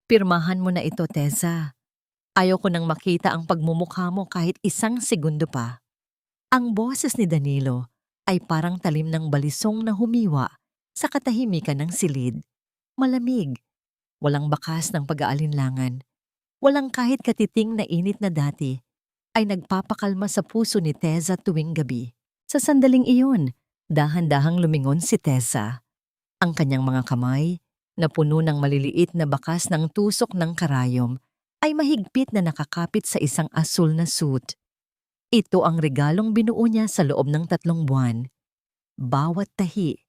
Pirmahan mo na ito, Tessa. Ayaw ko nang makita ang pagmumukha mo kahit isang segundo pa. Ang boses ni Danilo ay parang talim ng balisong na humiwa sa katahimikan ng silid. Malamig, walang bakas ng pag-aalinlangan, walang kahit katiting na init na dati, ay nagpapakalma sa puso ni Tessa tuwing gabi. Sa sandaling iyon, dahan-dahang lumingon si Tessa. Ang kanyang mga kamay, na puno ng maliliit na bakas ng tusok ng karayom, ay mahigpit na nakakapit sa isang asul na suit. Ito ang regalong binuo niya sa loob ng 3 buwan. Bawat tahi,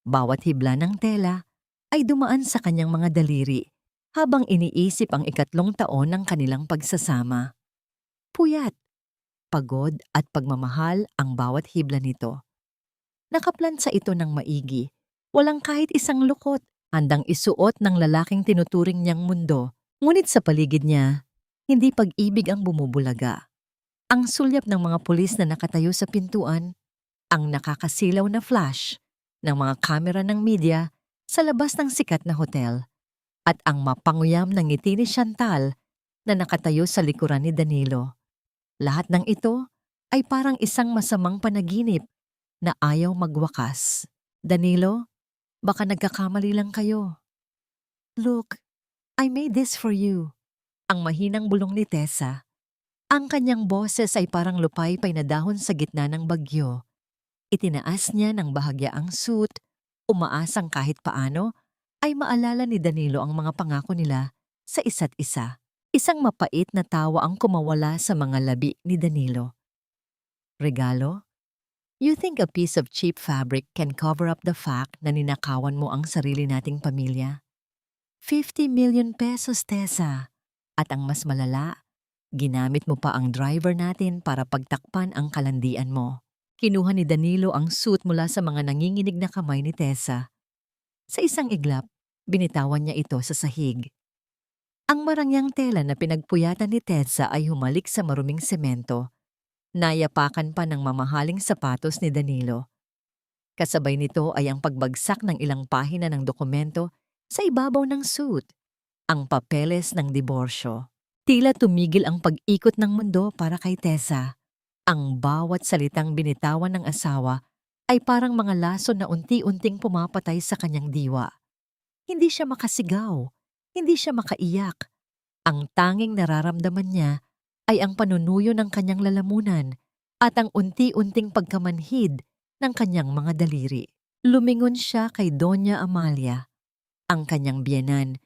bawat hibla ng tela, ay dumaan sa kanyang mga daliri habang iniisip ang 3 taon ng kanilang pagsasama. Puyat, pagod at pagmamahal ang bawat hibla nito. Nakaplansa ito ng maigi, walang kahit isang lukot, handang isuot ng lalaking tinuturing niyang mundo. Ngunit sa paligid niya, hindi pag-ibig ang bumubulaga. Ang sulyap ng mga pulis na nakatayo sa pintuan, ang nakakasilaw na flash ng mga kamera ng media sa labas ng sikat na hotel, at ang mapanguyam ng ngiti ni Chantal na nakatayo sa likuran ni Danilo. Lahat ng ito ay parang isang masamang panaginip na ayaw magwakas. Danilo, baka nagkakamali lang kayo. Look, I made this for you. Ang mahinang bulong ni Tessa. Ang kanyang boses ay parang lupaypay na dahon sa gitna ng bagyo. Itinaas niya ng bahagya ang suit, umaasang kahit paano ay maalala ni Danilo ang mga pangako nila sa isa't isa. Isang mapait na tawa ang kumawala sa mga labi ni Danilo. Regalo? You think a piece of cheap fabric can cover up the fact na ninakawan mo ang sarili nating pamilya? 50 million pesos, Tessa. At ang mas malala, ginamit mo pa ang driver natin para pagtakpan ang kalandian mo. Kinuha ni Danilo ang suit mula sa mga nanginginig na kamay ni Tessa. Sa isang iglap, binitawan niya ito sa sahig. Ang marangyang tela na pinagpuyatan ni Tessa ay humalik sa maruming semento. Nayapakan pa ng mamahaling sapatos ni Danilo. Kasabay nito ay ang pagbagsak ng ilang pahina ng dokumento sa ibabaw ng suit, ang papeles ng diborsyo. Tila tumigil ang pag-ikot ng mundo para kay Tessa. Ang bawat salitang binitawan ng asawa ay parang mga laso na unti-unting pumapatay sa kanyang diwa. Hindi siya makasigaw, hindi siya makaiyak. Ang tanging nararamdaman niya ay ang panunuyo ng kanyang lalamunan at ang unti-unting pagkamanhid ng kanyang mga daliri. Lumingon siya kay Doña Amalia, ang kanyang biyenan,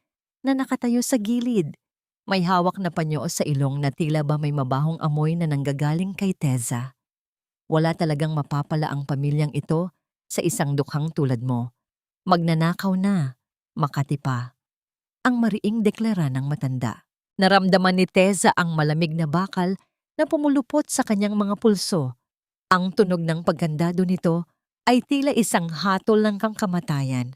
na nakatayo sa gilid. May hawak na panyo sa ilong na tila ba may mabahong amoy na nanggagaling kay Tessa. Wala talagang mapapala ang pamilyang ito sa isang dukhang tulad mo. Magnanakaw na, Makati pa. Ang mariing deklara ng matanda. Naramdaman ni Tessa ang malamig na bakal na pumulupot sa kanyang mga pulso. Ang tunog ng pagkandado nito ay tila isang hatol ng kamatayan.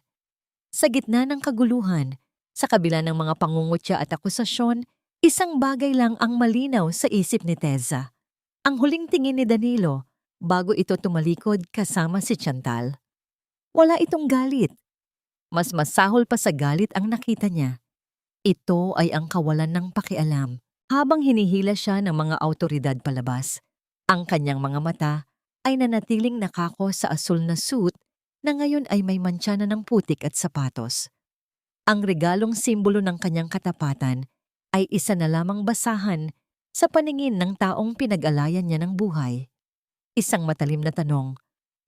Sa gitna ng kaguluhan, sa kabila ng mga pangungutya at akusasyon, isang bagay lang ang malinaw sa isip ni Tessa. Ang huling tingin ni Danilo bago ito tumalikod kasama si Chantal. Wala itong galit. Mas masahol pa sa galit ang nakita niya. Ito ay ang kawalan ng pakialam. Habang hinihila siya ng mga awtoridad palabas, ang kanyang mga mata ay nanatiling nakako sa asul na suit na ngayon ay may mantsa na ng putik at sapatos. Ang regalong simbolo ng kanyang katapatan ay isa na lamang basahan sa paningin ng taong pinag-alayan niya ng buhay. Isang matalim na tanong,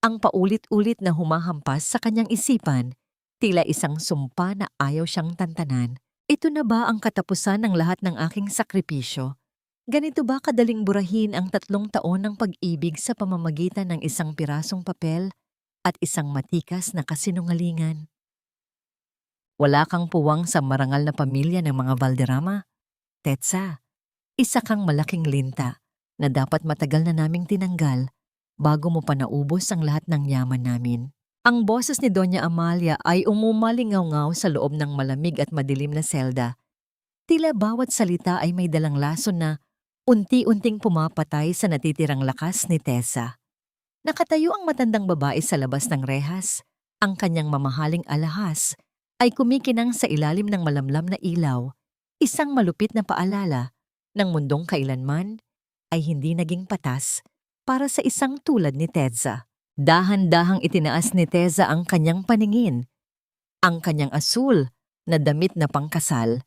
ang paulit-ulit na humahampas sa kanyang isipan, tila isang sumpa na ayaw siyang tantanan. Ito na ba ang katapusan ng lahat ng aking sakripisyo? Ganito ba kadaling burahin ang 3 taon ng pag-ibig sa pamamagitan ng isang pirasong papel at isang matikas na kasinungalingan? Wala kang puwang sa marangal na pamilya ng mga Valderrama? Tessa, isa kang malaking linta na dapat matagal na naming tinanggal bago mo pa naubos ang lahat ng yaman namin. Ang boses ni Doña Amalia ay umumalingaw-ngaw sa loob ng malamig at madilim na selda. Tila bawat salita ay may dalang lason na unti-unting pumapatay sa natitirang lakas ni Tessa. Nakatayo ang matandang babae sa labas ng rehas. Ang kanyang mamahaling alahas ay kumikinang sa ilalim ng malamlam na ilaw. Isang malupit na paalala ng mundong kailanman ay hindi naging patas para sa isang tulad ni Tedza. Dahan-dahang itinaas ni Teza ang kanyang paningin. Ang kanyang asul na damit na pangkasal,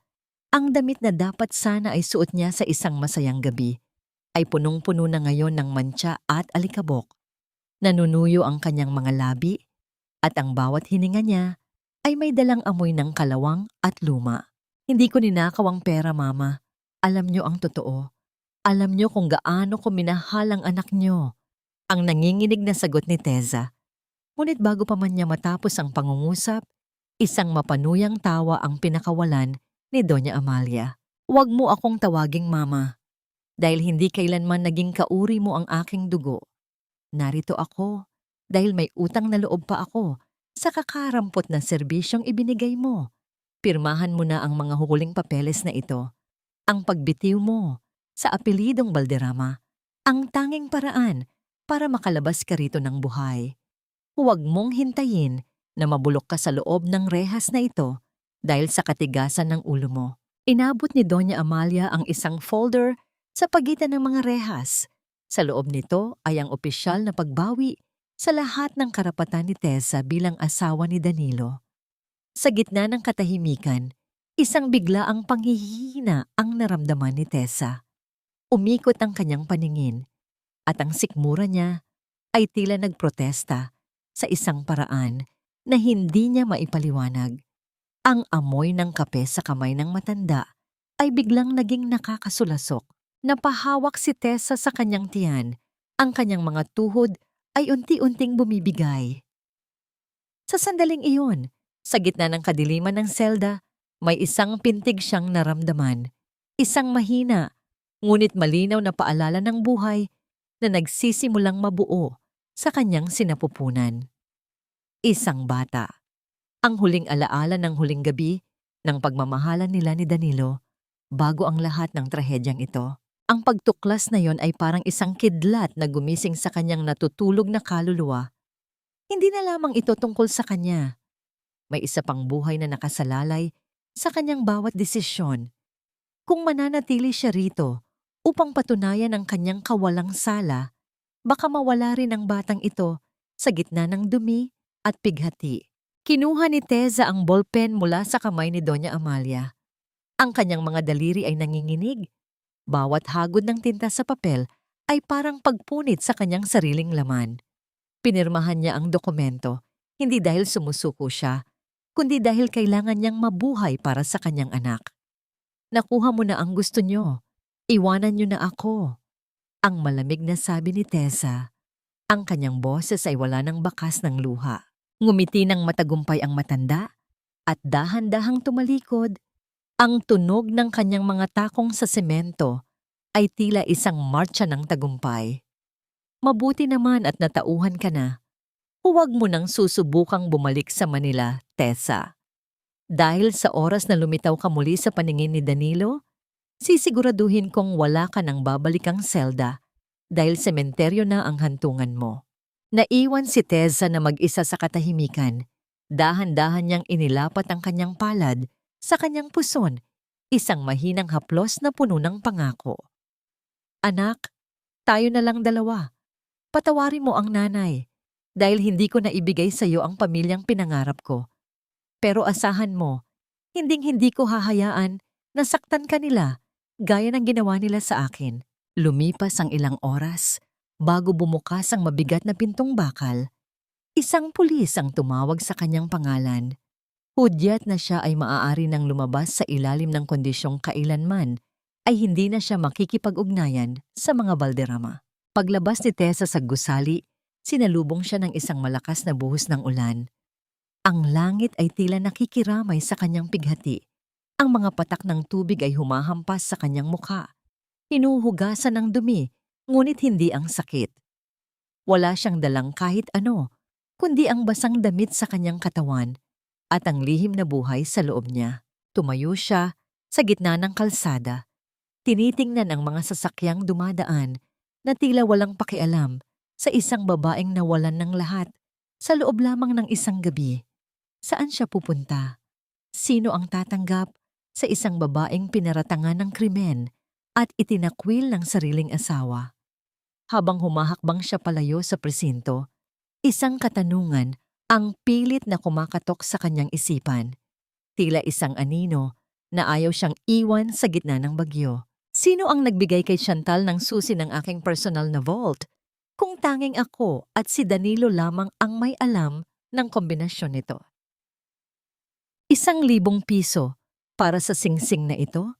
ang damit na dapat sana ay suot niya sa isang masayang gabi, ay punong-puno na ngayon ng mantsa at alikabok. Nanunuyo ang kanyang mga labi at ang bawat hininga niya ay may dalang amoy ng kalawang at luma. Hindi ko ninakaw ang pera, Mama. Alam niyo ang totoo. Alam niyo kung gaano ko minahal ang anak niyo. Ang nanginginig na sagot ni Teza. Ngunit bago pa man niya matapos ang pangungusap, isang mapanuyang tawa ang pinakawalan ni Doña Amalia. Huwag mo akong tawaging Mama, dahil hindi kailanman naging kauri mo ang aking dugo. Narito ako dahil may utang na loob pa ako sa kakarampot na serbisyong ibinigay mo. Pirmahan mo na ang mga huling papeles na ito. Ang pagbitiw mo sa apelidong Valderrama, ang tanging paraan para makalabas ka rito ng buhay. Huwag mong hintayin na mabulok ka sa loob ng rehas na ito dahil sa katigasan ng ulo mo. Inabot ni Doña Amalia ang isang folder sa pagitan ng mga rehas. Sa loob nito ay ang opisyal na pagbawi sa lahat ng karapatan ni Tessa bilang asawa ni Danilo. Sa gitna ng katahimikan, isang biglaang panghihina ang naramdaman ni Tessa. Umikot ang kanyang paningin at ang sikmura niya ay tila nagprotesta sa isang paraan na hindi niya maipaliwanag. Ang amoy ng kape sa kamay ng matanda ay biglang naging nakakasulasok. Napahawak si Tessa sa kanyang tiyan. Ang kanyang mga tuhod ay unti-unting bumibigay. Sa sandaling iyon, sa gitna ng kadiliman ng selda, may isang pintig siyang naramdaman. Isang mahina, ngunit malinaw na paalala ng buhay na nagsisimulang mabuo sa kanyang sinapupunan. Isang bata. Ang huling alaala ng huling gabi ng pagmamahalan nila ni Danilo bago ang lahat ng trahedyang ito. Ang pagtuklas na yon ay parang isang kidlat na gumising sa kanyang natutulog na kaluluwa. Hindi na lamang ito tungkol sa kanya. May isa pang buhay na nakasalalay sa kanyang bawat desisyon. Kung mananatili siya rito upang patunayan ang kanyang kawalang sala, baka mawala rin ang batang ito sa gitna ng dumi at pighati. Kinuha ni Teza ang ballpen mula sa kamay ni Doña Amalia. Ang kanyang mga daliri ay nanginginig. Bawat hagod ng tinta sa papel ay parang pagpunit sa kanyang sariling laman. Pinirmahan niya ang dokumento, hindi dahil sumusuko siya, kundi dahil kailangan niyang mabuhay para sa kanyang anak. Nakuha mo na ang gusto niyo. Iwanan niyo na ako. Ang malamig na sabi ni Tessa. Ang kanyang boses ay wala ng bakas ng luha. Ngumiti ng matagumpay ang matanda at dahan-dahang tumalikod. Ang tunog ng kanyang mga takong sa semento ay tila isang marcha ng tagumpay. Mabuti naman at natauhan ka na. Huwag mo nang susubukang bumalik sa Manila, Tessa. Dahil sa oras na lumitaw ka muli sa paningin ni Danilo, sisiguraduhin kong wala ka nang babalikang selda dahil sementeryo na ang hantungan mo. Naiwan si Tessa na mag-isa sa katahimikan. Dahan-dahan niyang inilapat ang kanyang palad sa kanyang puson, isang mahinang haplos na puno ng pangako. Anak, tayo na lang dalawa. Patawarin mo ang nanay dahil hindi ko naibigay sa iyo ang pamilyang pinangarap ko. Pero asahan mo, hinding-hindi ko hahayaan na saktan ka nila gaya ng ginawa nila sa akin. Lumipas ang ilang oras bago bumukas ang mabigat na pintong bakal. Isang pulis ang tumawag sa kanyang pangalan. Hudyat na siya ay maaari nang lumabas sa ilalim ng kondisyong kailanman ay hindi na siya makikipag-ugnayan sa mga Valderrama. Paglabas ni Tessa sa gusali, sinalubong siya ng isang malakas na buhos ng ulan. Ang langit ay tila nakikiramay sa kanyang pighati. Ang mga patak ng tubig ay humahampas sa kanyang mukha. Hinuhugasan ng dumi, ngunit hindi ang sakit. Wala siyang dalang kahit ano, kundi ang basang damit sa kanyang katawan at ang lihim na buhay sa loob niya. Tumayo siya sa gitna ng kalsada. Tinitingnan ang mga sasakyang dumadaan na tila walang pakialam sa isang babaeng nawalan ng lahat sa loob lamang ng isang gabi. Saan siya pupunta? Sino ang tatanggap sa isang babaeng pinaratangan ng krimen at itinakwil ng sariling asawa. Habang humahakbang siya palayo sa presinto, isang katanungan ang pilit na kumakatok sa kanyang isipan. Tila isang anino na ayaw siyang iwan sa gitna ng bagyo. Sino ang nagbigay kay Chantal ng susi ng aking personal na vault? Kung tanging ako at si Danilo lamang ang may alam ng kombinasyon nito. 1,000 piso para sa singsing na ito,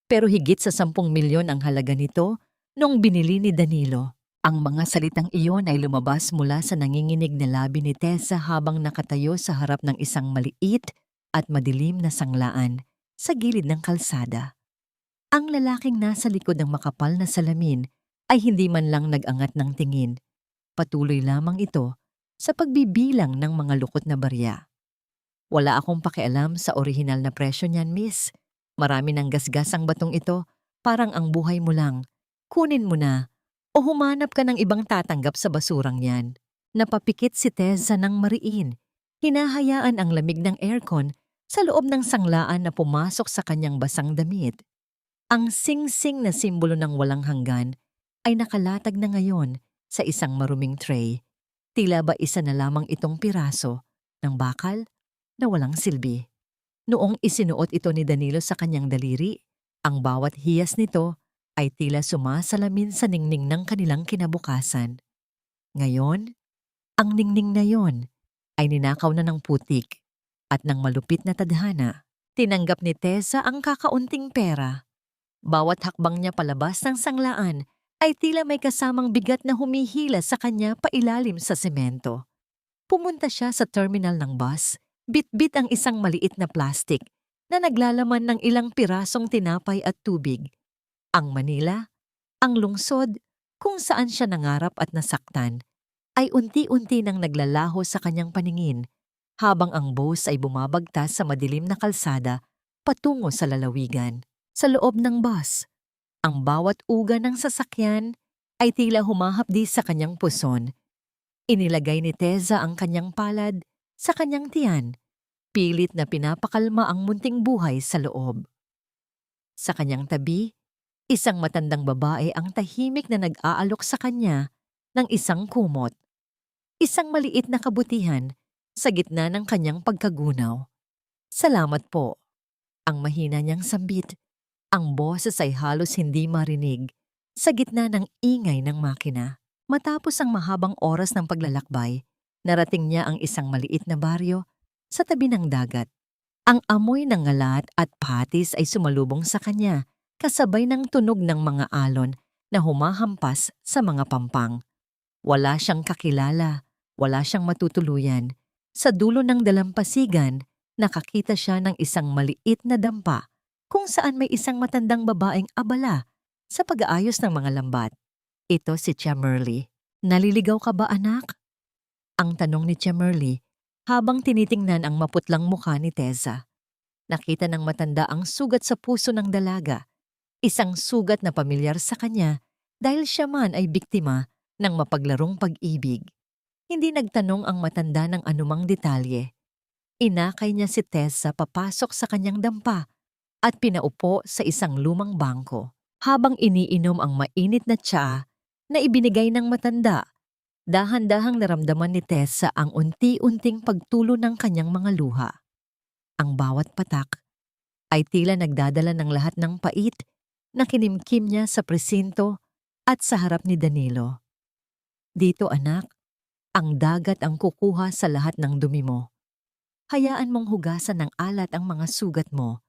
pero higit sa 10 milyon ang halaga nito nung binili ni Danilo. Ang mga salitang iyon ay lumabas mula sa nanginginig na labi ni Tessa habang nakatayo sa harap ng isang maliit at madilim na sanglaan sa gilid ng kalsada. Ang lalaking nasa likod ng makapal na salamin ay hindi man lang nag-angat ng tingin. Patuloy lamang ito sa pagbibilang ng mga lukot na barya. Wala akong pakialam sa orihinal na presyo niyan, miss. Marami ng gasgas ang batong ito, parang ang buhay mo lang. Kunin mo na o humanap ka ng ibang tatanggap sa basurang yan. Napapikit si Tessa ng mariin. Hinahayaan ang lamig ng aircon sa loob ng sanglaan na pumasok sa kanyang basang damit. Ang singsing na simbolo ng walang hanggan ay nakalatag na ngayon sa isang maruming tray. Tila ba isa na lamang itong piraso ng bakal na walang silbi. Noong isinuot ito ni Danilo sa kanyang daliri, ang bawat hiyas nito ay tila sumasalamin sa ningning ng kanilang kinabukasan. Ngayon, ang ningning na yon ay ninakaw na ng putik at ng malupit na tadhana. Tinanggap ni Tessa ang kakaunting pera. Bawat hakbang niya palabas ng sanglaan ay tila may kasamang bigat na humihila sa kanya pailalim sa semento. Pumunta siya sa terminal ng bus, bitbit ang isang maliit na plastik na naglalaman ng ilang pirasong tinapay at tubig. Ang Manila, ang lungsod kung saan siya nangarap at nasaktan, ay unti-unti nang naglalaho sa kanyang paningin habang ang bus ay bumabagtas sa madilim na kalsada patungo sa lalawigan. Sa loob ng bus, ang bawat uga ng sasakyan ay tila humahapdi sa kanyang puson. Inilagay ni Tessa ang kanyang palad sa kanyang tiyan, pilit na pinapakalma ang munting buhay sa loob. Sa kanyang tabi, isang matandang babae ang tahimik na nag-aalok sa kanya ng isang kumot. Isang maliit na kabutihan sa gitna ng kanyang pagkagunaw. "Salamat po." Ang mahina niyang sambit. Ang boses ay halos hindi marinig sa gitna ng ingay ng makina. Matapos ang mahabang oras ng paglalakbay, narating niya ang isang maliit na baryo sa tabi ng dagat. Ang amoy ng ngalat at patis ay sumalubong sa kanya, kasabay ng tunog ng mga alon na humahampas sa mga pampang. Wala siyang kakilala, wala siyang matutuluyan. Sa dulo ng dalampasigan, nakakita siya ng isang maliit na dampa kung saan may isang matandang babaeng abala sa pag-aayos ng mga lambat. Ito si Chemerly. "Naliligaw ka ba, anak?" Ang tanong ni Chemerly habang tinitingnan ang maputlang mukha ni Tessa. Nakita ng matanda ang sugat sa puso ng dalaga, isang sugat na pamilyar sa kanya dahil siya man ay biktima ng mapaglarong pag-ibig. Hindi nagtanong ang matanda ng anumang detalye. Inakay niya si Tessa papasok sa kanyang dampa at pinaupo sa isang lumang bangko. Habang iniinom ang mainit na tsaa na ibinigay ng matanda, dahan-dahang naramdaman ni Tessa ang unti-unting pagtulo ng kanyang mga luha. Ang bawat patak ay tila nagdadala ng lahat ng pait na kinimkim niya sa presinto at sa harap ni Danilo. "Dito, anak, ang dagat ang kukuha sa lahat ng dumi mo. Hayaan mong hugasan ng alat ang mga sugat mo,"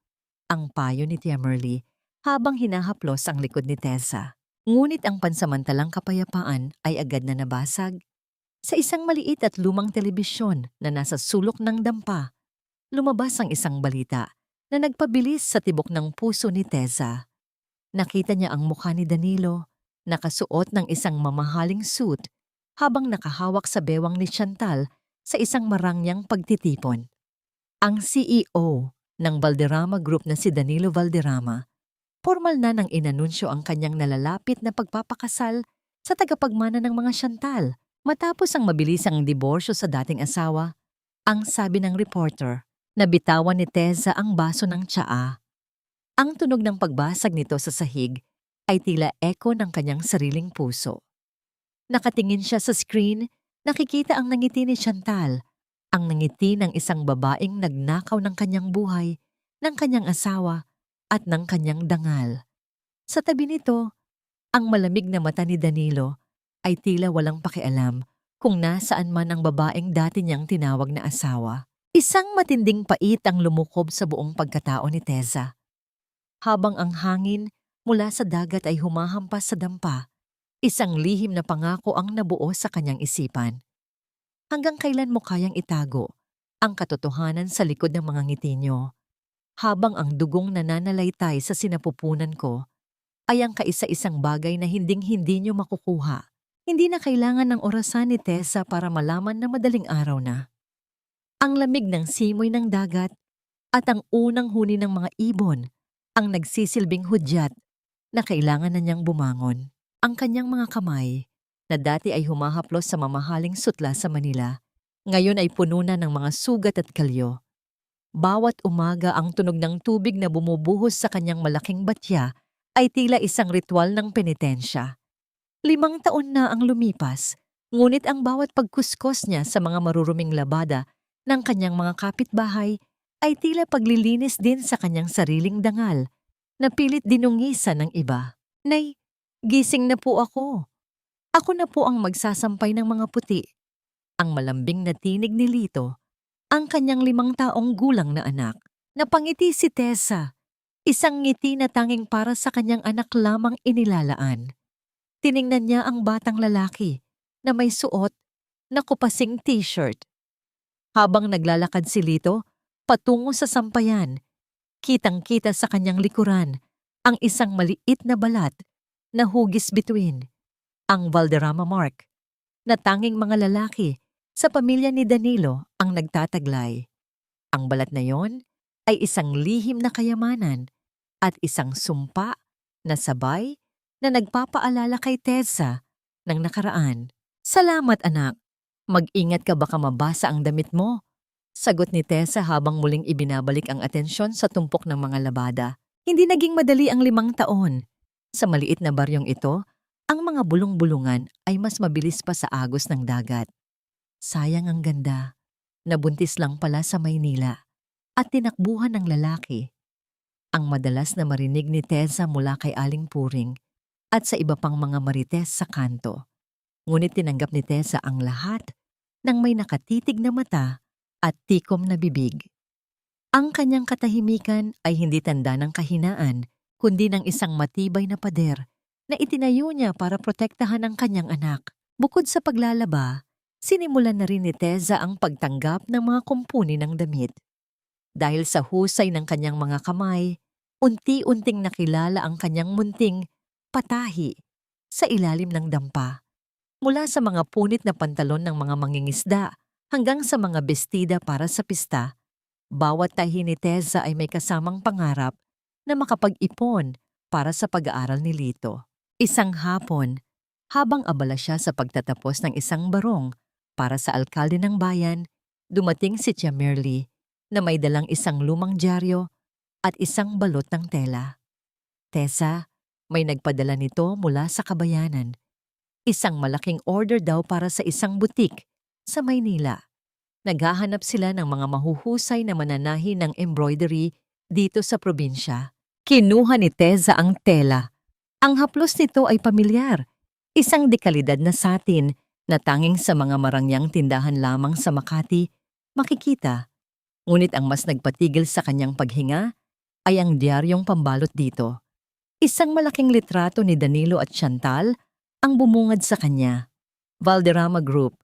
ang payo ni Chemerly habang hinahaplos ang likod ni Tessa. Ngunit ang pansamantalang kapayapaan ay agad na nabasag. Sa isang maliit at lumang telebisyon na nasa sulok ng dampa, lumabas ang isang balita na nagpabilis sa tibok ng puso ni Tessa. Nakita niya ang mukha ni Danilo, nakasuot ng isang mamahaling suit habang nakahawak sa bewang ni Chantal sa isang marangyang pagtitipon. Ang CEO ng Valderrama Group na si Danilo Valderrama, formal na nang inanunsyo ang kanyang nalalapit na pagpapakasal sa tagapagmana ng mga Chantal matapos ang mabilisang diborsyo sa dating asawa. Ang sabi ng reporter, nabitawan ni Tessa ang baso ng tsaa. Ang tunog ng pagbasag nito sa sahig ay tila echo ng kanyang sariling puso. Nakatingin siya sa screen, nakikita ang nangiti ni Chantal, ang nangiti ng isang babaeng nagnakaw ng kanyang buhay, ng kanyang asawa, at ng kanyang dangal. Sa tabi nito, ang malamig na mata ni Danilo ay tila walang pakialam kung nasaan man ang babaeng dati niyang tinawag na asawa. Isang matinding pait ang lumukob sa buong pagkatao ni Tessa. Habang ang hangin mula sa dagat ay humahampas sa dampa, isang lihim na pangako ang nabuo sa kanyang isipan. Hanggang kailan mo kayang itago ang katotohanan sa likod ng mga ngiti niyo? Habang ang dugong nananalaytay sa sinapupunan ko ay ang kaisa-isang bagay na hinding-hindi niyo makukuha. Hindi na kailangan ng orasan ni Tessa para malaman na madaling araw na. Ang lamig ng simoy ng dagat at ang unang huni ng mga ibon ang nagsisilbing hudyat na kailangan na niyang bumangon. Ang kanyang mga kamay, na dati ay humahaplos sa mamahaling sutla sa Manila, ngayon ay puno na ng mga sugat at kalyo. Bawat umaga ang tunog ng tubig na bumubuhos sa kanyang malaking batya ay tila isang ritual ng penitensya. 5 taon na ang lumipas, ngunit ang bawat pagkuskos niya sa mga maruruming labada ng kanyang mga kapitbahay ay tila paglilinis din sa kanyang sariling dangal na pilit dinungisan ng iba. Nay, gising na po ako. Ako na po ang magsasampay ng mga puti. Ang malambing na tinig ni Lito, ang kanyang 5 taong gulang na anak. Napangiti si Tessa, isang ngiti na tanging para sa kanyang anak lamang inilalaan. Tiningnan niya ang batang lalaki na may suot na kupasing t-shirt. Habang naglalakad si Lito patungo sa sampayan, kitang-kita sa kanyang likuran ang isang maliit na balat na hugis bituin, ang Valderrama mark, na tanging mga lalaki sa pamilya ni Danilo ang nagtataglay. Ang balat na yon ay isang lihim na kayamanan at isang sumpa na sabay na nagpapaalala kay Tessa ng nakaraan. Salamat anak, mag-ingat ka baka mabasa ang damit mo. Sagot ni Tessa habang muling ibinabalik ang atensyon sa tumpok ng mga labada. Hindi naging madali ang 5 taon. Sa maliit na baryong ito, ang mga bulong-bulungan ay mas mabilis pa sa agos ng dagat. Sayang ang ganda. Nabuntis lang pala sa Maynila at tinakbuhan ng lalaki. Ang madalas na marinig ni Tessa mula kay Aling Puring at sa iba pang mga marites sa kanto. Ngunit tinanggap ni Tessa ang lahat ng may nakatitig na mata at tikom na bibig. Ang kanyang katahimikan ay hindi tanda ng kahinaan, kundi ng isang matibay na pader na itinayo niya para protektahan ang kanyang anak. Bukod sa paglalaba, sinimulan na rin ni Tessa ang pagtanggap ng mga kumpuni ng damit. Dahil sa husay ng kanyang mga kamay, unti-unting nakilala ang kanyang munting patahi sa ilalim ng dampa. Mula sa mga punit na pantalon ng mga mangingisda hanggang sa mga bestida para sa pista, bawat tahi ni Tessa ay may kasamang pangarap na makapag-ipon para sa pag-aaral ni Lito. Isang hapon, habang abala siya sa pagtatapos ng isang barong para sa alkalde ng bayan, dumating si Tia Merly na may dalang isang lumang dyaryo at isang balot ng tela. Tessa, may nagpadala nito mula sa kabayanan. Isang malaking order daw para sa isang butik sa Maynila. Naghahanap sila ng mga mahuhusay na mananahi ng embroidery dito sa probinsya. Kinuha ni Tessa ang tela. Ang haplos nito ay pamilyar, isang dekalidad na satin na tanging sa mga marangyang tindahan lamang sa Makati makikita. Ngunit ang mas nagpatigil sa kanyang paghinga ay ang diaryong pambalot dito. Isang malaking litrato ni Danilo at Chantal ang bumungad sa kanya. Valderrama Group,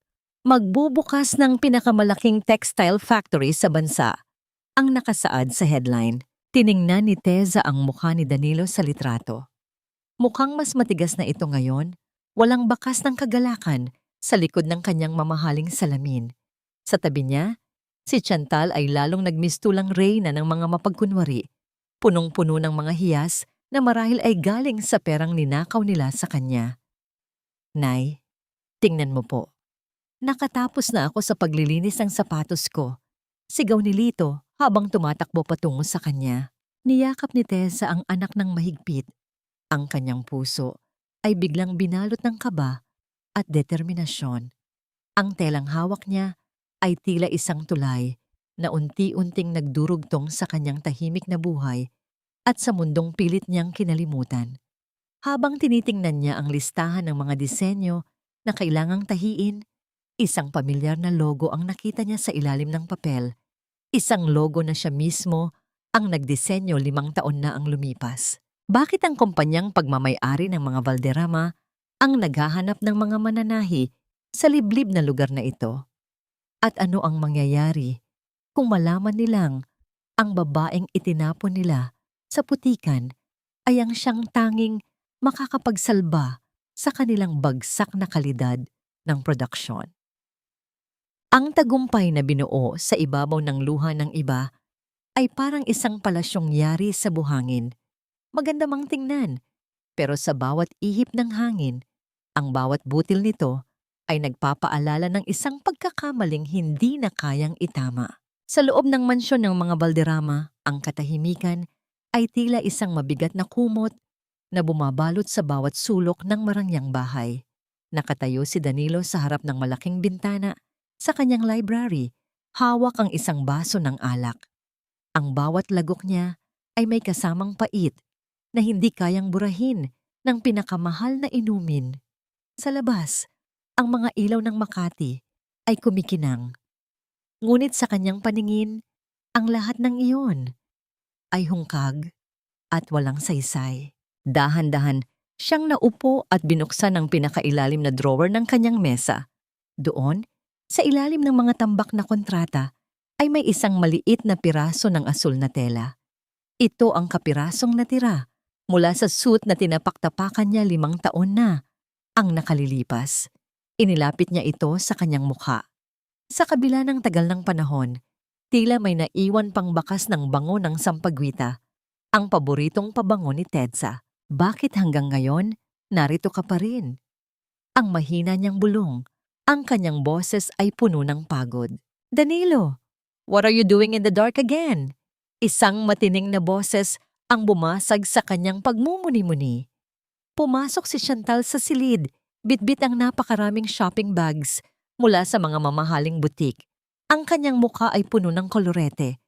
magbubukas ng pinakamalaking textile factory sa bansa. Ang nakasaad sa headline. Tiningnan ni Tessa ang mukha ni Danilo sa litrato. Mukhang mas matigas na ito ngayon, walang bakas ng kagalakan sa likod ng kanyang mamahaling salamin. Sa tabi niya, si Chantal ay lalong nagmistulang reyna ng mga mapagkunwari, punong-puno ng mga hiyas na marahil ay galing sa perang ninakaw nila sa kanya. Nay, tingnan mo po. Nakatapos na ako sa paglilinis ng sapatos ko. Sigaw ni Lito habang tumatakbo patungo sa kanya. Niyakap ni Tessa ang anak ng mahigpit. Ang kanyang puso ay biglang binalot ng kaba at determinasyon. Ang telang hawak niya ay tila isang tulay na unti-unting nagdurugtong sa kanyang tahimik na buhay at sa mundong pilit niyang kinalimutan. Habang tinitingnan niya ang listahan ng mga disenyo na kailangang tahiin, isang pamilyar na logo ang nakita niya sa ilalim ng papel. Isang logo na siya mismo ang nagdisenyo 5 taon na ang lumipas. Bakit ang kumpanyang pagmamay-ari ng mga Valderrama ang naghahanap ng mga mananahi sa liblib na lugar na ito? At ano ang mangyayari kung malaman nilang ang babaeng itinapon nila sa putikan ay ang siyang tanging makakapagsalba sa kanilang bagsak na kalidad ng produksyon? Ang tagumpay na binuo sa ibabaw ng luha ng iba ay parang isang palasyong yari sa buhangin. Maganda mang tingnan, pero sa bawat ihip ng hangin, ang bawat butil nito ay nagpapaalala ng isang pagkakamaling hindi na kayang itama. Sa loob ng mansyon ng mga Valderrama, ang katahimikan ay tila isang mabigat na kumot na bumabalot sa bawat sulok ng marangyang bahay. Nakatayo si Danilo sa harap ng malaking bintana sa kanyang library, hawak ang isang baso ng alak. Ang bawat lagok niya ay may kasamang pait na hindi kayang burahin ng pinakamahal na inumin. Sa labas, ang mga ilaw ng Makati ay kumikinang. Ngunit sa kanyang paningin, ang lahat ng iyon ay hungkag at walang saysay. Dahan-dahan, siyang naupo at binuksan ang pinakailalim na drawer ng kanyang mesa. Doon, sa ilalim ng mga tambak na kontrata, ay may isang maliit na piraso ng asul na tela. Ito ang kapirasong natira mula sa suit na tinapak-tapakan niya 5 taon na ang nakalilipas. Inilapit niya ito sa kanyang mukha. Sa kabila ng tagal ng panahon, tila may naiwan pang bakas ng bango ng sampagwita, ang paboritong pabango ni Tedsa. Bakit hanggang ngayon, narito ka pa rin? Ang mahina niyang bulong, ang kanyang boses ay puno ng pagod. Danilo, what are you doing in the dark again? Isang matining na boses ang bumasag sa kanyang pagmumuni-muni. Pumasok si Chantal sa silid, bitbit ang napakaraming shopping bags mula sa mga mamahaling butik. Ang kanyang mukha ay puno ng kolorete.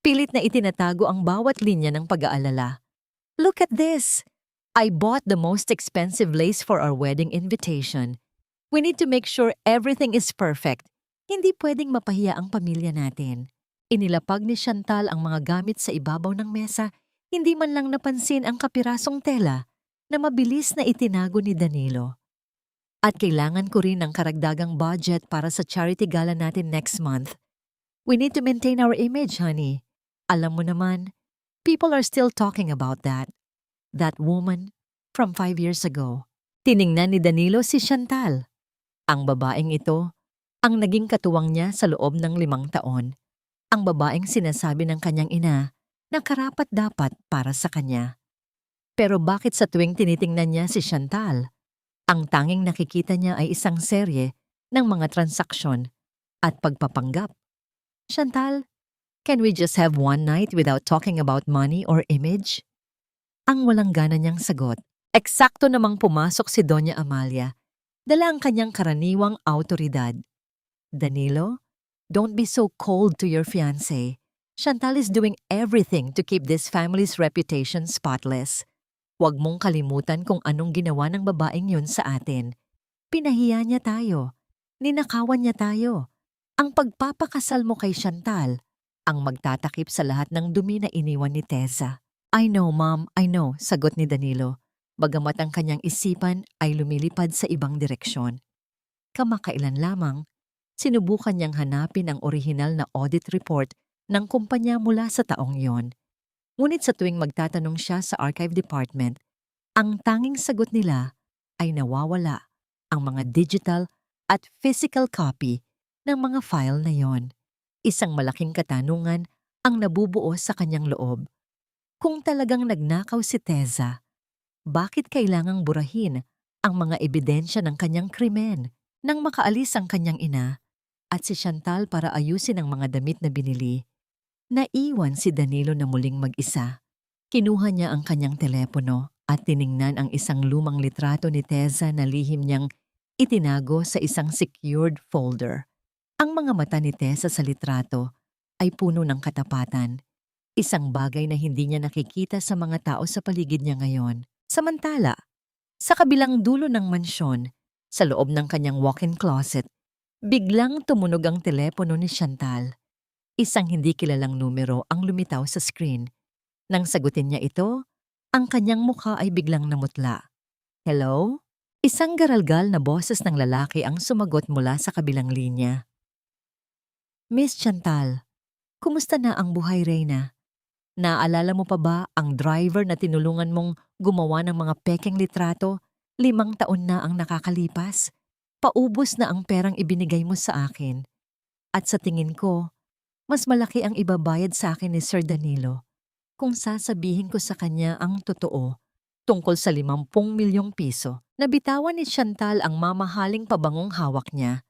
Pilit na itinatago ang bawat linya ng pag-aalala. Look at this! I bought the most expensive lace for our wedding invitation. We need to make sure everything is perfect. Hindi pwedeng mapahiya ang pamilya natin. Inilapag ni Chantal ang mga gamit sa ibabaw ng mesa, hindi man lang napansin ang kapirasong tela na mabilis na itinago ni Danilo. At kailangan ko rin ng karagdagang budget para sa charity gala natin next month. We need to maintain our image, honey. Alam mo naman, people are still talking about that. That woman from 5 years ago. Tiningnan ni Danilo si Chantal. Ang babaeng ito, ang naging katuwang niya sa loob ng 5 taon. Ang babaeng sinasabi ng kanyang ina na karapat-dapat para sa kanya. Pero bakit sa tuwing tinitingnan niya si Chantal, ang tanging nakikita niya ay isang serye ng mga transaksyon at pagpapanggap? Chantal, can we just have one night without talking about money or image? Ang walang gana niyang sagot. Eksakto namang pumasok si Doña Amalia. Dala ang kanyang karaniwang autoridad. Danilo, don't be so cold to your fiancé. Chantal is doing everything to keep this family's reputation spotless. Huwag mong kalimutan kung anong ginawa ng babaeng yun sa atin. Pinahiya niya tayo. Ninakawan niya tayo. Ang pagpapakasal mo kay Chantal ang magtatakip sa lahat ng dumi na iniwan ni Tessa. I know, Mom, I know, sagot ni Danilo. Bagamat ang kanyang isipan ay lumilipad sa ibang direksyon. Kamakailan lamang, sinubukan niyang hanapin ang orihinal na audit report ng kumpanya mula sa taong iyon. Ngunit sa tuwing magtatanong siya sa archive department, ang tanging sagot nila ay nawawala ang mga digital at physical copy ng mga file na yon. Isang malaking katanungan ang nabubuo sa kanyang loob. Kung talagang nagnakaw si Tessa, bakit kailangang burahin ang mga ebidensya ng kanyang krimen nang makaalis ang kanyang ina at si Chantal para ayusin ang mga damit na binili? Naiwan si Danilo na muling mag-isa. Kinuha niya ang kanyang telepono at tiningnan ang isang lumang litrato ni Teza na lihim niyang itinago sa isang secured folder. Ang mga mata ni Tessa sa litrato ay puno ng katapatan, isang bagay na hindi niya nakikita sa mga tao sa paligid niya ngayon. Samantala, sa kabilang dulo ng mansyon, sa loob ng kanyang walk-in closet, biglang tumunog ang telepono ni Chantal. Isang hindi kilalang numero ang lumitaw sa screen. Nang sagutin niya ito, ang kanyang mukha ay biglang namutla. Hello? Isang garalgal na boses ng lalaki ang sumagot mula sa kabilang linya. Miss Chantal, kumusta na ang buhay, Reyna? Naalala mo pa ba ang driver na tinulungan mong gumawa ng mga pekeng litrato? 5 taon na ang nakakalipas. Paubos na ang perang ibinigay mo sa akin. At sa tingin ko, mas malaki ang ibabayad sa akin ni Sir Danilo kung sasabihin ko sa kanya ang totoo tungkol sa 50 milyong piso. Nabitawan ni Chantal ang mamahaling pabangong hawak niya.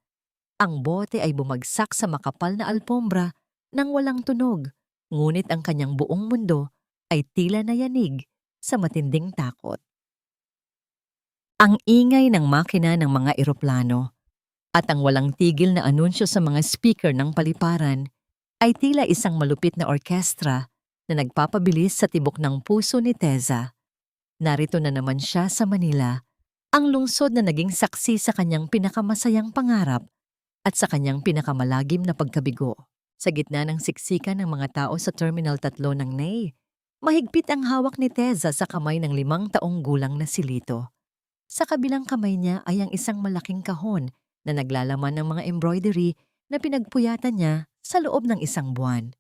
Ang bote ay bumagsak sa makapal na alpombra nang walang tunog, ngunit ang kanyang buong mundo ay tila nayanig sa matinding takot. Ang ingay ng makina ng mga eroplano at ang walang tigil na anunsyo sa mga speaker ng paliparan ay tila isang malupit na orkestra na nagpapabilis sa tibok ng puso ni Teza. Narito na naman siya sa Manila, ang lungsod na naging saksi sa kanyang pinakamasayang pangarap at sa kanyang pinakamalagim na pagkabigo. Sa gitna ng siksikan ng mga tao sa Terminal 3 ng NAY, mahigpit ang hawak ni Teza sa kamay ng 5 taong gulang na si Lito. Sa kabilang kamay niya ay ang isang malaking kahon na naglalaman ng mga embroidery na pinagpuyatan niya sa loob ng 1 buwan.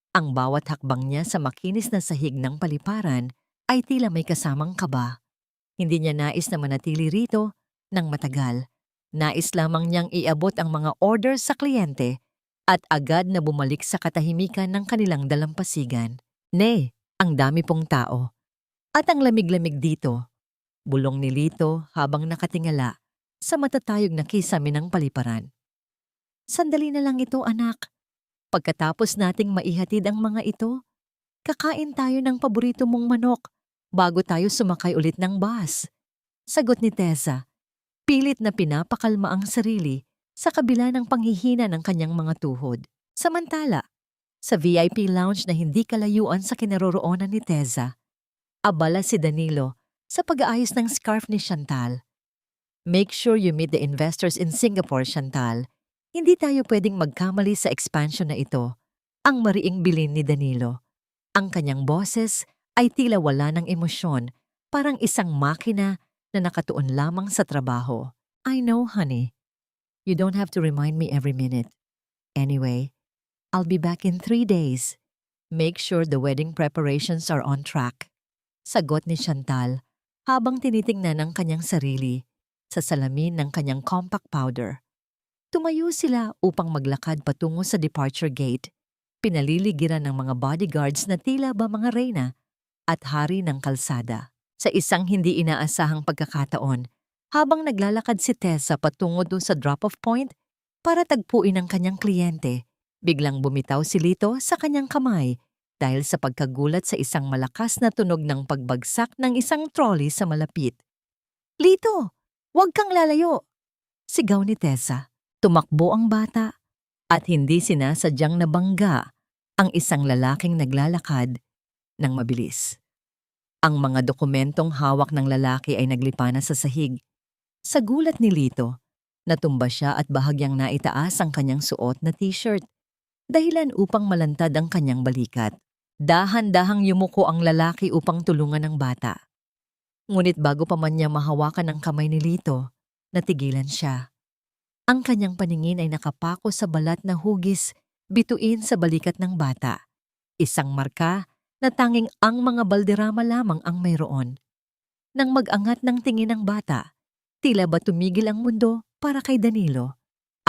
Ang bawat hakbang niya sa makinis na sahig ng paliparan ay tila may kasamang kaba. Hindi niya nais na manatili rito ng matagal. Nais lamang niyang iabot ang mga orders sa kliyente at agad na bumalik sa katahimikan ng kanilang dalampasigan. Ang dami pong tao. At ang lamig-lamig dito, bulong ni Lito habang nakatingala sa matatayog na kisame ng paliparan. Sandali na lang ito, anak. Pagkatapos nating maihatid ang mga ito, kakain tayo ng paborito mong manok bago tayo sumakay ulit ng bus. Sagot ni Tessa, pilit na pinapakalma ang sarili sa kabila ng panghihina ng kanyang mga tuhod. Samantala, sa VIP lounge na hindi kalayuan sa kinaroroonan ni Tessa, abala si Danilo sa pag-aayos ng scarf ni Chantal. Make sure you meet the investors in Singapore, Chantal. Hindi tayo pwedeng magkamali sa expansion na ito, ang mariing bilin ni Danilo. Ang kanyang boses ay tila wala ng emosyon, parang isang makina na nakatuon lamang sa trabaho. I know, honey. You don't have to remind me every minute. Anyway, I'll be back in 3 days. Make sure the wedding preparations are on track. Sagot ni Chantal habang tinitingnan ang kanyang sarili sa salamin ng kanyang compact powder. Tumayo sila upang maglakad patungo sa departure gate. Pinaliligiran ng mga bodyguards na tila ba mga reyna at hari ng kalsada. Sa isang hindi inaasahang pagkakataon, habang naglalakad si Tessa patungo doon sa drop-off point para tagpuin ang kanyang kliyente, biglang bumitaw si Lito sa kanyang kamay dahil sa pagkagulat sa isang malakas na tunog ng pagbagsak ng isang trolley sa malapit. Lito, huwag kang lalayo! Sigaw ni Tessa. Tumakbo ang bata at hindi sinasadyang nabangga ang isang lalaking naglalakad ng mabilis. Ang mga dokumentong hawak ng lalaki ay naglipa na sa sahig. Sa gulat ni Lito, natumba siya at bahagyang naitaas ang kanyang suot na t-shirt, dahilan upang malantad ang kanyang balikat. Dahan-dahang yumuko ang lalaki upang tulungan ang bata. Ngunit bago pa man niya mahawakan ang kamay ni Lito, natigilan siya. Ang kanyang paningin ay nakapako sa balat na hugis bituin sa balikat ng bata. Isang marka na tanging ang mga balderrama lamang ang mayroon. Nang mag-angat ng tingin ng bata, tila ba tumigil ang mundo para kay Danilo.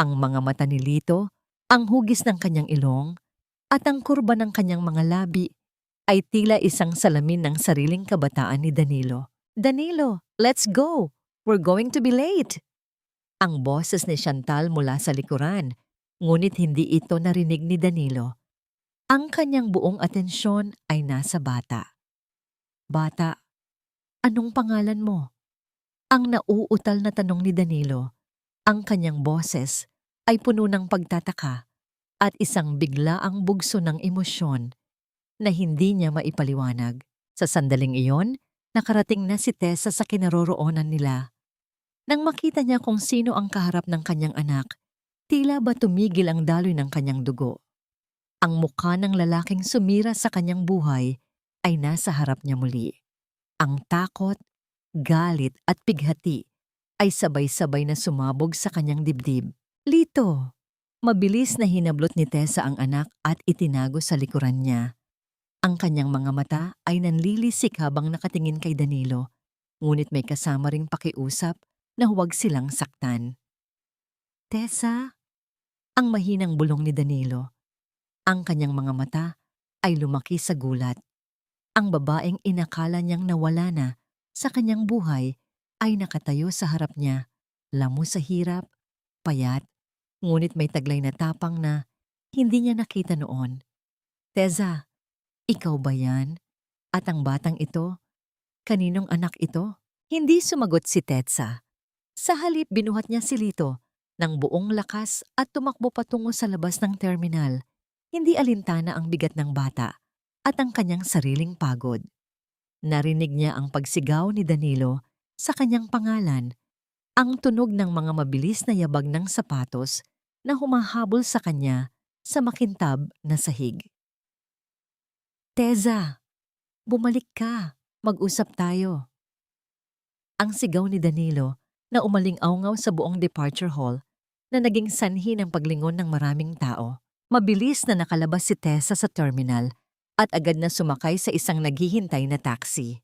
Ang mga mata ni Lito, ang hugis ng kanyang ilong, at ang kurba ng kanyang mga labi ay tila isang salamin ng sariling kabataan ni Danilo. Danilo, let's go! We're going to be late! Ang boses ni Chantal mula sa likuran, ngunit hindi ito narinig ni Danilo. Ang kanyang buong atensyon ay nasa bata. Bata, anong pangalan mo? Ang nauutal na tanong ni Danilo. Ang kanyang boses ay puno ng pagtataka at isang biglaang bugso ng emosyon na hindi niya maipaliwanag. Sa sandaling iyon, nakarating na si Tessa sa kinaroroonan nila. Nang makita niya kung sino ang kaharap ng kanyang anak, tila ba tumigil ang daloy ng kanyang dugo. Ang mukha ng lalaking sumira sa kanyang buhay ay nasa harap niya muli. Ang takot, galit at pighati ay sabay-sabay na sumabog sa kanyang dibdib. Lito! Mabilis na hinablot ni Tessa ang anak at itinago sa likuran niya. Ang kanyang mga mata ay nanlilisik habang nakatingin kay Danilo, ngunit may kasama ring pakiusap na huwag silang saktan. Tessa? Ang mahinang bulong ni Danilo. Ang kanyang mga mata ay lumaki sa gulat. Ang babaeng inakala niyang nawala na sa kanyang buhay ay nakatayo sa harap niya, lamo sa hirap, payat, ngunit may taglay na tapang na hindi niya nakita noon. Tessa, ikaw ba yan? At ang batang ito, kaninong anak ito? Hindi sumagot si Tessa. Sa halip binuhat niya si Lito ng buong lakas at tumakbo patungo sa labas ng terminal. Hindi alintana ang bigat ng bata at ang kanyang sariling pagod. Narinig niya ang pagsigaw ni Danilo sa kanyang pangalan, ang tunog ng mga mabilis na yabag ng sapatos na humahabol sa kanya sa makintab na sahig. Tessa, bumalik ka, mag-usap tayo. Ang sigaw ni Danilo na umaling-awngaw sa buong departure hall na naging sanhi ng paglingon ng maraming tao. Mabilis na nakalabas si Tessa sa terminal at agad na sumakay sa isang naghihintay na taxi.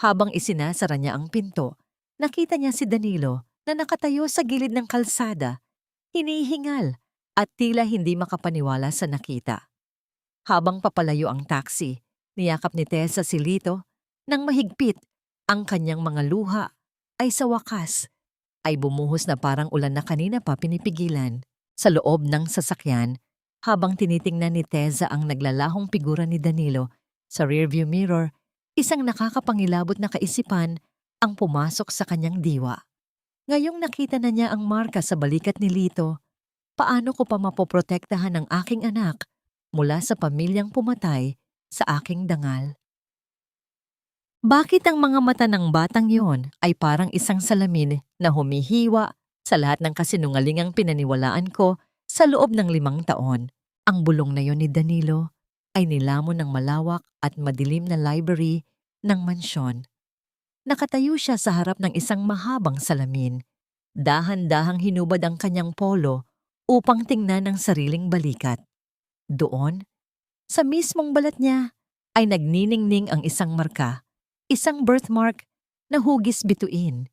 Habang isinasara niya ang pinto, nakita niya si Danilo na nakatayo sa gilid ng kalsada, hinihingal at tila hindi makapaniwala sa nakita. Habang papalayo ang taxi, niyakap ni Tessa si Lito nang mahigpit. Ang kanyang mga luha ay sa wakas ay bumuhos na parang ulan na kanina pa pinipigilan. Sa loob ng sasakyan, habang tinitingnan ni Tessa ang naglalahong figura ni Danilo sa rearview mirror, isang nakakapangilabot na kaisipan ang pumasok sa kanyang diwa. Ngayong nakita na niya ang marka sa balikat ni Lito, paano ko pa mapoprotektahan ang aking anak mula sa pamilyang pumatay sa aking dangal? Bakit ang mga mata ng batang yon ay parang isang salamin na humihiwa sa lahat ng kasinungalingang pinaniwalaan ko sa loob ng 5 taon? Ang bulong na yon ni Danilo ay nilamon ng malawak at madilim na library ng mansyon. Nakatayo siya sa harap ng isang mahabang salamin. Dahan-dahang hinubad ang kanyang polo upang tingnan ang sariling balikat. Doon, sa mismong balat niya, ay nagniningning ang isang marka. Isang birthmark na hugis bituin.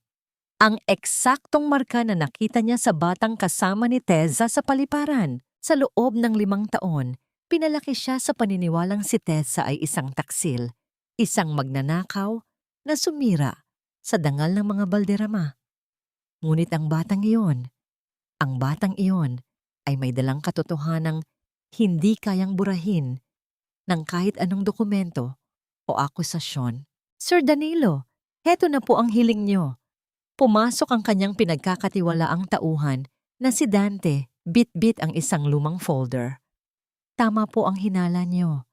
Ang eksaktong marka na nakita niya sa batang kasama ni Tessa sa paliparan. Sa loob ng 5 taon, pinalaki siya sa paniniwalang si Tessa ay isang taksil, isang magnanakaw na sumira sa dangal ng mga balderrama. Ngunit ang batang iyon ay may dalang katotohanang hindi kayang burahin ng kahit anong dokumento o akusasyon. Sir Danilo, heto na po ang hiling niyo. Pumasok ang kanyang pinagkakatiwalaang tauhan na si Dante, bit-bit ang isang lumang folder. Tama po ang hinala niyo.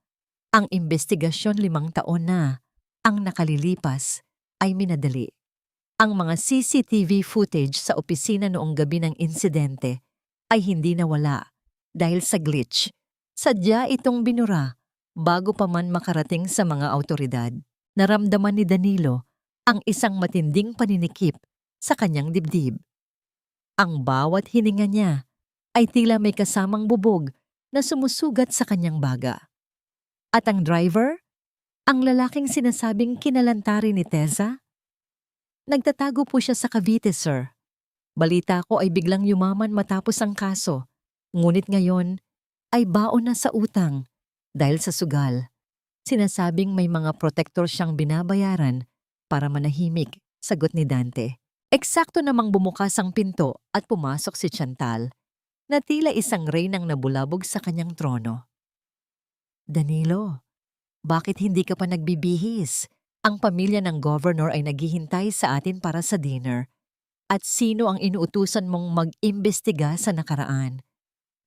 Ang investigasyon 5 taon na, ang nakalilipas, ay minadali. Ang mga CCTV footage sa opisina noong gabi ng insidente ay hindi nawala dahil sa glitch. Sadya itong binura bago pa man makarating sa mga awtoridad. Naramdaman ni Danilo ang isang matinding paninikip sa kanyang dibdib. Ang bawat hininga niya ay tila may kasamang bubog na sumusugat sa kanyang baga. At ang driver? Ang lalaking sinasabing kinalantari ni Tessa? Nagtatago po siya sa Cavite, sir. Balita ko ay biglang yumaman matapos ang kaso, ngunit ngayon ay baon na sa utang dahil sa sugal. Sinasabing may mga protector siyang binabayaran para manahimik, sagot ni Dante. Eksakto namang bumukas ang pinto at pumasok si Chantal, na tila isang reynang nabulabog sa kanyang trono. Danilo, bakit hindi ka pa nagbibihis? Ang pamilya ng governor ay naghihintay sa atin para sa dinner. At sino ang inuutusan mong mag-imbestiga sa nakaraan?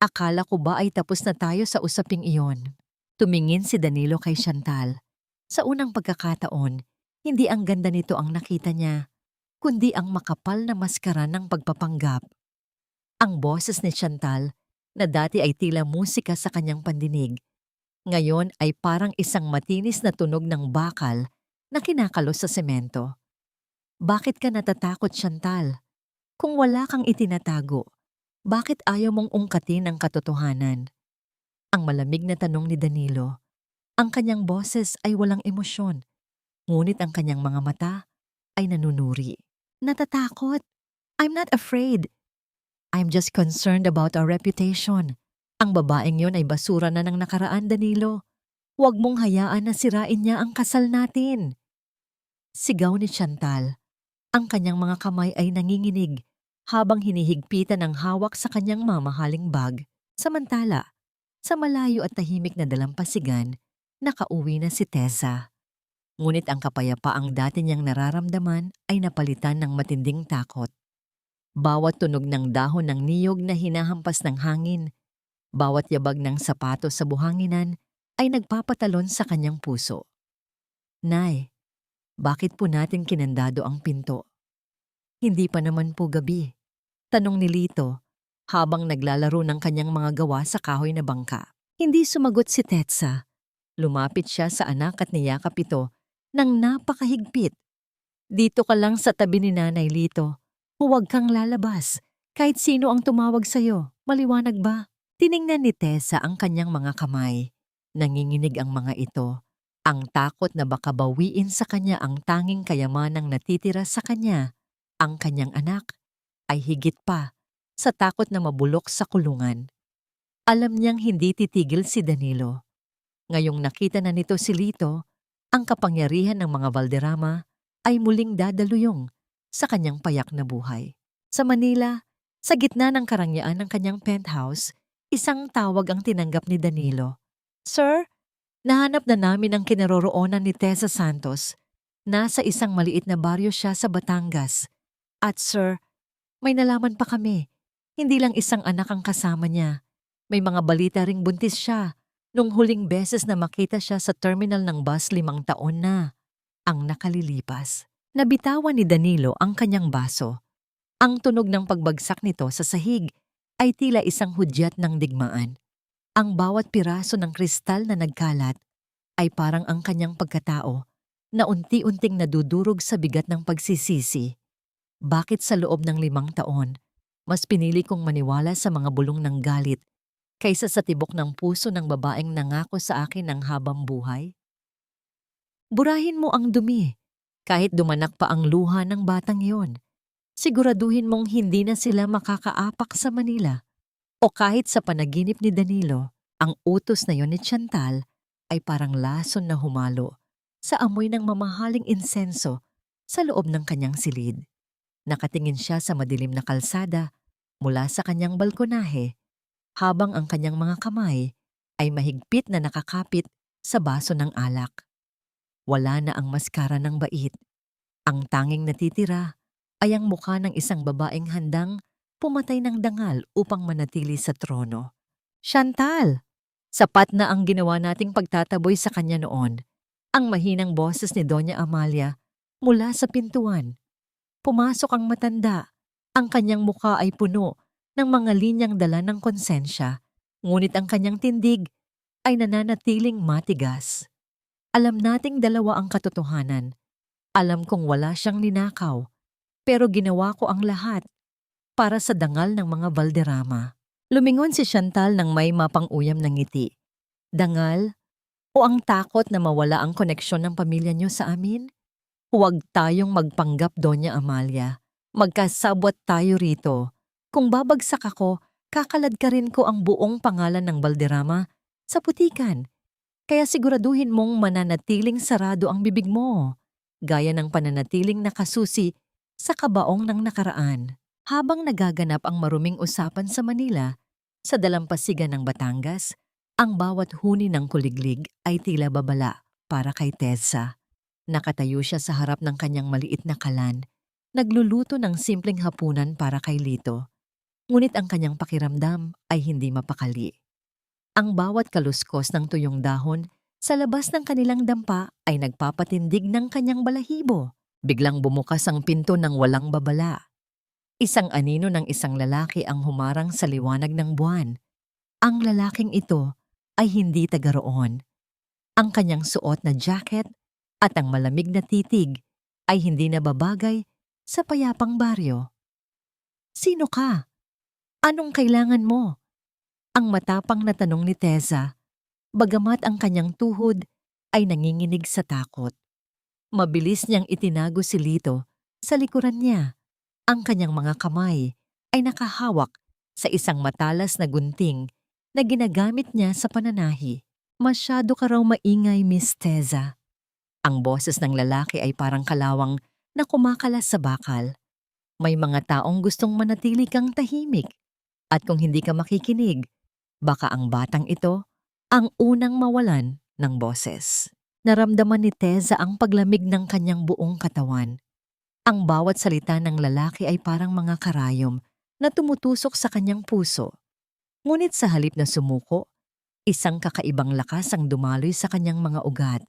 Akala ko ba ay tapos na tayo sa usaping iyon? Tumingin si Danilo kay Chantal. Sa unang pagkakataon, hindi ang ganda nito ang nakita niya, kundi ang makapal na maskara ng pagpapanggap. Ang boses ni Chantal, na dati ay tila musika sa kanyang pandinig, ngayon ay parang isang matinis na tunog ng bakal na kinakalos sa semento. Bakit ka natatakot, Chantal? Kung wala kang itinatago, bakit ayaw mong ungkatin ang katotohanan? Ang malamig na tanong ni Danilo. Ang kanyang boses ay walang emosyon, ngunit ang kanyang mga mata ay nanunuri. Natatakot? I'm not afraid. I'm just concerned about our reputation. Ang babaeng yon ay basura na ng nakaraan, Danilo. Huwag mong hayaan na sirain niya ang kasal natin. Sigaw ni Chantal. Ang kanyang mga kamay ay nanginginig habang hinihigpitan ang hawak sa kanyang mamahaling bag. Samantala, sa malayo at tahimik na dalampasigan, nakauwi na si Tessa. Ngunit ang kapayapaang dati niyang nararamdaman ay napalitan ng matinding takot. Bawat tunog ng dahon ng niyog na hinahampas ng hangin, bawat yabag ng sapatos sa buhanginan ay nagpapatalon sa kanyang puso. Nay, bakit po natin kinandado ang pinto? Hindi pa naman po gabi. Tanong ni Lito habang naglalaro ng kanyang mga gawa sa kahoy na bangka. Hindi sumagot si Tetsa. Lumapit siya sa anak at niyakap ito ng napakahigpit. Dito ka lang sa tabi ni Nanay Lito. Huwag kang lalabas. Kahit sino ang tumawag sa'yo, maliwanag ba? Tiningnan ni Tessa ang kanyang mga kamay. Nanginginig ang mga ito. Ang takot na baka bawiin sa kanya ang tanging kayamanang natitira sa kanya, ang kanyang anak, ay higit pa sa takot na mabulok sa kulungan. Alam niyang hindi titigil si Danilo. Ngayong nakita na nito si Lito, ang kapangyarihan ng mga Valderrama ay muling dadaluyong sa kanyang payak na buhay. Sa Manila, sa gitna ng karangyaan ng kanyang penthouse, isang tawag ang tinanggap ni Danilo. Sir, nahanap na namin ang kinaroroonan ni Tessa Santos. Nasa isang maliit na baryo siya sa Batangas. At sir, may nalaman pa kami. Hindi lang isang anak ang kasama niya. May mga balita ring buntis siya. Nung huling beses na makita siya sa terminal ng bus 5 taon na ang nakalilipas. Nabitawan ni Danilo ang kanyang baso. Ang tunog ng pagbagsak nito sa sahig ay tila isang hudyat ng digmaan. Ang bawat piraso ng kristal na nagkalat ay parang ang kanyang pagkatao na unti-unting nadudurog sa bigat ng pagsisisi. Bakit sa loob ng 5 taon, mas pinili kong maniwala sa mga bulong ng galit kaysa sa tibok ng puso ng babaeng nangako sa akin ng habang buhay? Burahin mo ang dumi, kahit dumanak pa ang luha ng batang iyon. Siguraduhin mong hindi na sila makakaapak sa Manila. O kahit sa panaginip ni Danilo, ang utos na yon ni Chantal ay parang lason na humalo sa amoy ng mamahaling insenso sa loob ng kanyang silid. Nakatingin siya sa madilim na kalsada mula sa kanyang balkonahe habang ang kanyang mga kamay ay mahigpit na nakakapit sa baso ng alak. Wala na ang maskara ng bait. Ang tanging natitira ay ang mukha ng isang babaeng handang pumatay ng dangal upang manatili sa trono. Chantal! Sapat na ang ginawa nating pagtataboy sa kanya noon. Ang mahinang boses ni Doña Amalia mula sa pintuan. Pumasok ang matanda. Ang kanyang mukha ay puno ng mga linyang dala ng konsensya, ngunit ang kanyang tindig ay nananatiling matigas. Alam nating dalawa ang katotohanan. Alam kong wala siyang ninakaw, pero ginawa ko ang lahat para sa dangal ng mga Valderrama. Lumingon si Chantal nang may mapang-uyam ng ngiti. Dangal? O ang takot na mawala ang koneksyon ng pamilya niyo sa amin? Huwag tayong magpanggap, Doña Amalia. Magkasabwat tayo rito. Kung babagsak ako, kakaladkarin ko ang buong pangalan ng Valderrama sa putikan. Kaya siguraduhin mong mananatiling sarado ang bibig mo, gaya ng pananatiling nakasusi sa kabaong ng nakaraan. Habang nagaganap ang maruming usapan sa Manila, sa dalampasigan ng Batangas, ang bawat huni ng kuliglig ay tila babala para kay Tessa. Nakatayo siya sa harap ng kanyang maliit na kalan, nagluluto ng simpleng hapunan para kay Lito. Ngunit ang kanyang pakiramdam ay hindi mapakali. Ang bawat kaluskos ng tuyong dahon sa labas ng kanilang dampa ay nagpapatindig ng kanyang balahibo. Biglang bumukas ang pinto ng walang babala. Isang anino ng isang lalaki ang humarang sa liwanag ng buwan. Ang lalaking ito ay hindi taga roon. Ang kanyang suot na jacket at ang malamig na titig ay hindi nababagay sa payapang baryo. Sino ka? Anong kailangan mo? Ang matapang na tanong ni Tessa, bagamat ang kanyang tuhod ay nanginginig sa takot. Mabilis niyang itinago si Lito sa likuran niya. Ang kanyang mga kamay ay nakahawak sa isang matalas na gunting na ginagamit niya sa pananahi. Masyado ka raw maingay, Miss Tessa. Ang boses ng lalaki ay parang kalawang na kumakalas sa bakal. May mga taong gustong manatili kang tahimik. At kung hindi ka makikinig, baka ang batang ito ang unang mawalan ng boses. Naramdaman ni Tessa ang paglamig ng kanyang buong katawan. Ang bawat salita ng lalaki ay parang mga karayom na tumutusok sa kanyang puso. Ngunit sa halip na sumuko, isang kakaibang lakas ang dumaloy sa kanyang mga ugat.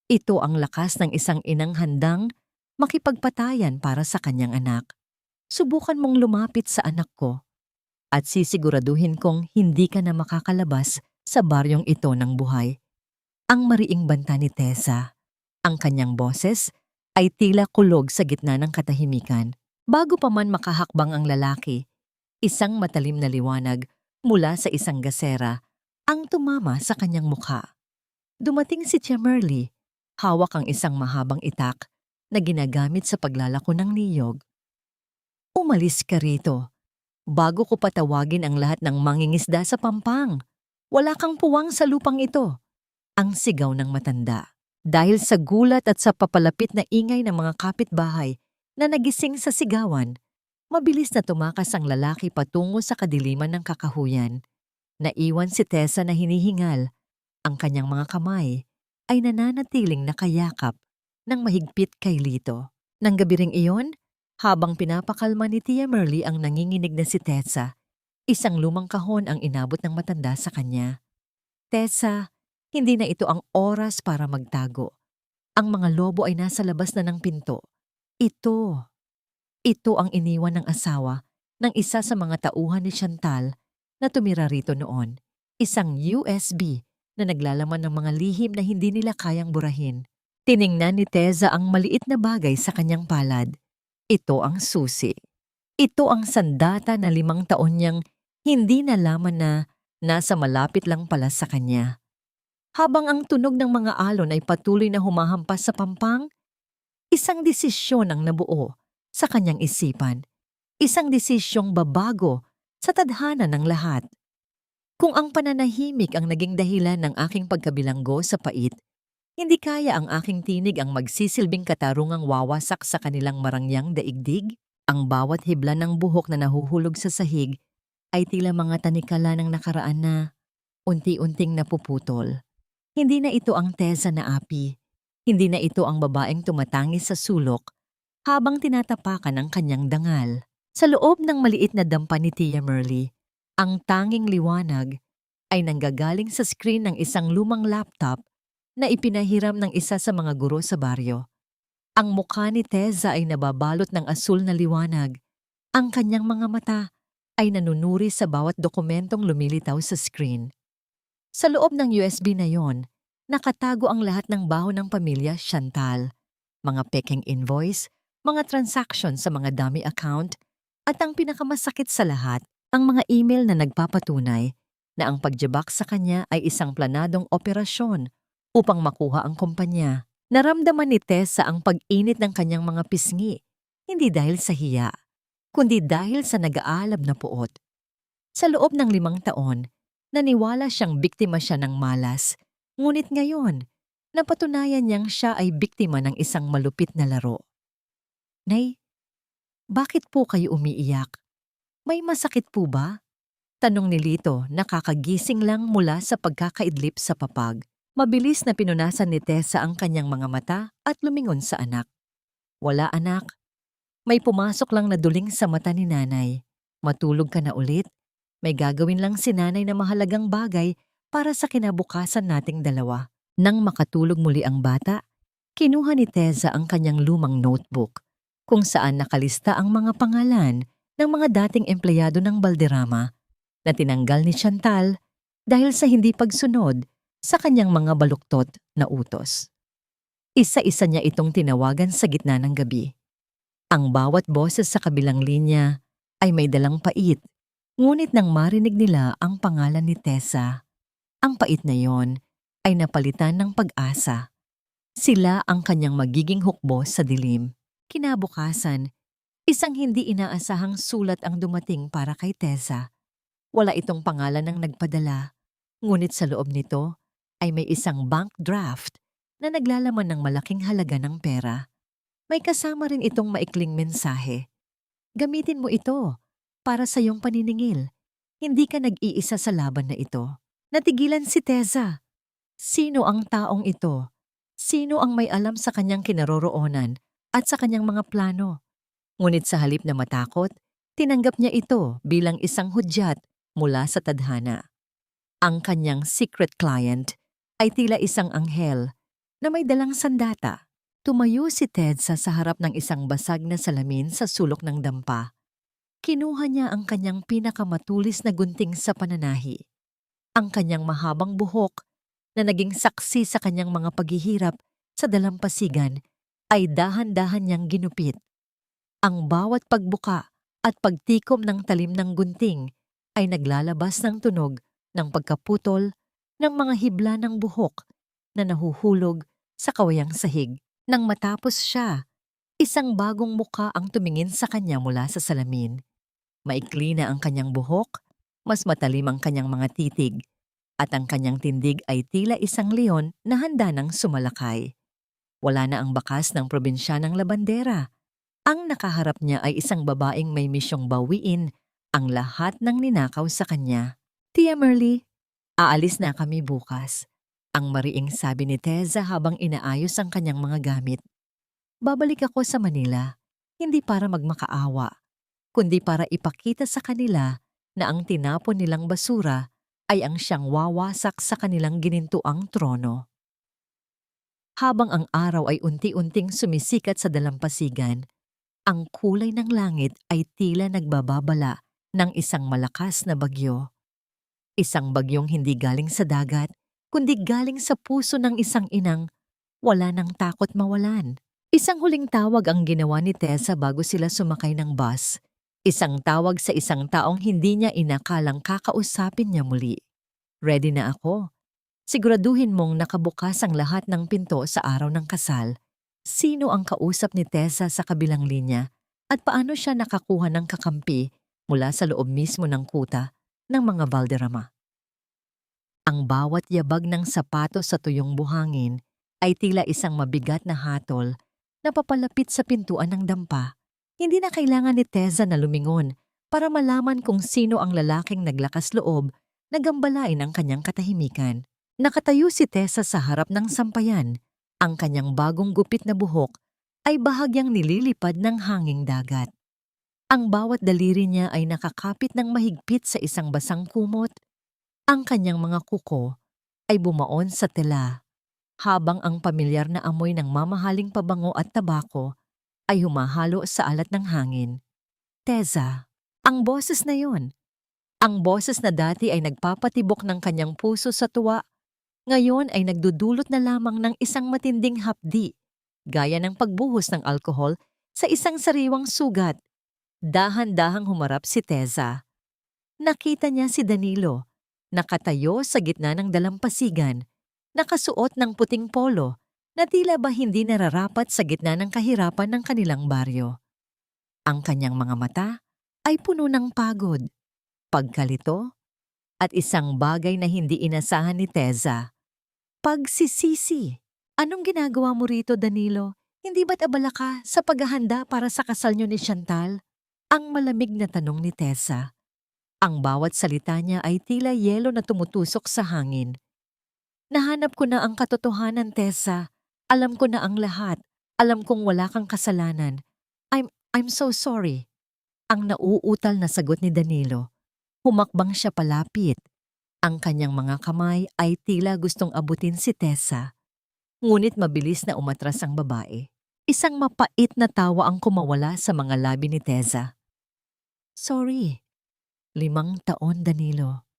Ito ang lakas ng isang inang handang makipagpatayan para sa kanyang anak. Subukan mong lumapit sa anak ko at sisiguraduhin kong hindi ka na makakalabas sa baryong ito ng buhay. Ang mariing banta ni Tessa. Ang kanyang boses ay tila kulog sa gitna ng katahimikan. Bago pa man makahakbang ang lalaki, isang matalim na liwanag mula sa isang gasera ang tumama sa kanyang mukha. Dumating si Tia Merly, hawak ang isang mahabang itak na ginagamit sa paglalako ng niyog. Umalis ka rito, bago ko patawagin ang lahat ng mangingisda sa pampang. Wala kang puwang sa lupang ito. Ang sigaw ng matanda. Dahil sa gulat at sa papalapit na ingay ng mga kapitbahay na nagising sa sigawan, mabilis na tumakas ang lalaki patungo sa kadiliman ng kakahuyan. Naiwan si Tessa na hinihingal. Ang kanyang mga kamay ay nananatiling nakayakap ng mahigpit kay Lito. Nang gabi ring iyon, habang pinapakalma ni Tia Merly ang nanginginig na si Tessa, isang lumang kahon ang inabot ng matanda sa kanya. Tessa, hindi na ito ang oras para magtago. Ang mga lobo ay nasa labas na ng pinto. Ito ang iniwan ng asawa ng isa sa mga tauhan ni Chantal na tumira rito noon. Isang USB na naglalaman ng mga lihim na hindi nila kayang burahin. Tiningnan ni Tessa ang maliit na bagay sa kanyang palad. Ito ang susi. Ito ang sandata na 5 taon niyang hindi nalaman na nasa malapit lang pala sa kanya. Habang ang tunog ng mga alon ay patuloy na humahampas sa pampang, isang desisyon ang nabuo sa kanyang isipan. Isang desisyong babago sa tadhana ng lahat. Kung ang pananahimik ang naging dahilan ng aking pagkabilanggo sa pait, hindi kaya ang aking tinig ang magsisilbing katarungang wawasak sa kanilang marangyang daigdig. Ang bawat hibla ng buhok na nahuhulog sa sahig ay tila mga tanikala ng nakaraan na unti-unting napuputol. Hindi na ito ang Tessa na api. Hindi na ito ang babaeng tumatangis sa sulok habang tinatapakan ang kanyang dangal. Sa loob ng maliit na dampa ni Tia Merly, ang tanging liwanag ay nanggagaling sa screen ng isang lumang laptop na ipinahiram ng isa sa mga guro sa baryo. Ang mukha ni Tessa ay nababalot ng asul na liwanag. Ang kanyang mga mata ay nanunuri sa bawat dokumentong lumilitaw sa screen. Sa loob ng USB na yon, nakatago ang lahat ng baho ng pamilya Chantal, mga pekeng invoice, mga transaction sa mga dummy account, at ang pinakamasakit sa lahat, ang mga email na nagpapatunay na ang pagjabak sa kanya ay isang planadong operasyon upang makuha ang kumpanya. Naramdaman ni Tessa ang pag-init ng kanyang mga pisngi, hindi dahil sa hiya, kundi dahil sa nag-aalab na puot. Sa loob ng 5 taon, naniwala siyang biktima siya ng malas, ngunit ngayon, napatunayan niyang siya ay biktima ng isang malupit na laro. Nay, bakit po kayo umiiyak? May masakit po ba? Tanong ni Lito, nakakagising lang mula sa pagkakaidlip sa papag. Mabilis na pinunasan ni Tessa ang kanyang mga mata at lumingon sa anak. Wala anak, may pumasok lang na duling sa mata ni nanay. Matulog ka na ulit. May gagawin lang si nanay na mahalagang bagay para sa kinabukasan nating dalawa. Nang makatulog muli ang bata, kinuha ni Tessa ang kanyang lumang notebook kung saan nakalista ang mga pangalan ng mga dating empleyado ng Balderrama na tinanggal ni Chantal dahil sa hindi pagsunod sa kanyang mga baluktot na utos. Isa-isa niya itong tinawagan sa gitna ng gabi. Ang bawat boses sa kabilang linya ay may dalang pait, ngunit nang marinig nila ang pangalan ni Tessa, ang pait na yon ay napalitan ng pag-asa. Sila ang kanyang magiging hukbo sa dilim. Kinabukasan, isang hindi inaasahang sulat ang dumating para kay Tessa. Wala itong pangalan ng nagpadala, ngunit sa loob nito ay may isang bank draft na naglalaman ng malaking halaga ng pera. May kasama rin itong maikling mensahe. Gamitin mo ito para sa iyong paniningil. Hindi ka nag-iisa sa laban na ito. Natigilan si Tessa. Sino ang taong ito? Sino ang may alam sa kanyang kinaroroonan at sa kanyang mga plano? Ngunit sa halip na matakot, tinanggap niya ito bilang isang hudyat mula sa tadhana. Ang kanyang secret client ay tila isang anghel na may dalang sandata. Tumayo si Tessa sa harap ng isang basag na salamin sa sulok ng dampa. Kinuha niya ang kanyang pinakamatulis na gunting sa pananahi. Ang kanyang mahabang buhok na naging saksi sa kanyang mga paghihirap sa dalampasigan ay dahan-dahan niyang ginupit. Ang bawat pagbuka at pagtikom ng talim ng gunting ay naglalabas ng tunog ng pagkaputol ng mga hibla ng buhok na nahuhulog sa kawayang sahig. Nang matapos siya, isang bagong muka ang tumingin sa kanya mula sa salamin. Maikli na ang kanyang buhok, mas matalim ang kanyang mga titig, at ang kanyang tindig ay tila isang leon na handa ng sumalakay. Wala na ang bakas ng probinsyanang labandera. Ang nakaharap niya ay isang babaeng may misyong bawiin ang lahat ng ninakaw sa kanya. Tia Merly, aalis na kami bukas. Ang mariing sabi ni Tessa habang inaayos ang kanyang mga gamit. Babalik ako sa Manila, hindi para magmakaawa, kundi para ipakita sa kanila na ang tinapon nilang basura ay ang siyang wawasak sa kanilang ginintuang trono. Habang ang araw ay unti-unting sumisikat sa dalampasigan, ang kulay ng langit ay tila nagbababala ng isang malakas na bagyo. Isang bagyong hindi galing sa dagat, kundi galing sa puso ng isang inang wala nang takot mawalan. Isang huling tawag ang ginawa ni Tessa bago sila sumakay ng bus. Isang tawag sa isang taong hindi niya inakalang kakausapin niya muli. Ready na ako. Siguraduhin mong nakabukas ang lahat ng pinto sa araw ng kasal. Sino ang kausap ni Tessa sa kabilang linya at paano siya nakakuha ng kakampi mula sa loob mismo ng kuta ng mga Valderrama? Ang bawat yabag ng sapatos sa tuyong buhangin ay tila isang mabigat na hatol na papalapit sa pintuan ng dampa. Hindi na kailangan ni Tessa na lumingon para malaman kung sino ang lalaking naglakas loob na gambalain ang kanyang katahimikan. Nakatayo si Tessa sa harap ng sampayan. Ang kanyang bagong gupit na buhok ay bahagyang nililipad ng hanging dagat. Ang bawat daliri niya ay nakakapit ng mahigpit sa isang basang kumot. Ang kanyang mga kuko ay bumaon sa tela, habang ang pamilyar na amoy ng mamahaling pabango at tabako ay humahalo sa alat ng hangin. Tessa, ang boses na yon. Ang boses na dati ay nagpapatibok ng kanyang puso sa tuwa, ngayon ay nagdudulot na lamang ng isang matinding hapdi, gaya ng pagbuhos ng alkohol sa isang sariwang sugat. Dahan-dahang humarap si Tessa. Nakita niya si Danilo, nakatayo sa gitna ng dalampasigan, nakasuot ng puting polo na tila ba hindi nararapat sa gitna ng kahirapan ng kanilang baryo. Ang kanyang mga mata ay puno ng pagod, pagkalito, at isang bagay na hindi inasahan ni Tessa. Pagsisisi. Anong ginagawa mo rito, Danilo? Hindi ba't abala ka sa paghahanda para sa kasal niyo ni Chantal? Ang malamig na tanong ni Tessa. Ang bawat salita niya ay tila yelo na tumutusok sa hangin. Nahanap ko na ang katotohanan, Tessa. Alam ko na ang lahat. Alam kong wala kang kasalanan. I'm so sorry. Ang nauutal na sagot ni Danilo. Humakbang siya palapit. Ang kanyang mga kamay ay tila gustong abutin si Tessa. Ngunit mabilis na umatras ang babae. Isang mapait na tawa ang kumawala sa mga labi ni Tessa. Sorry. 5 taon, Danilo.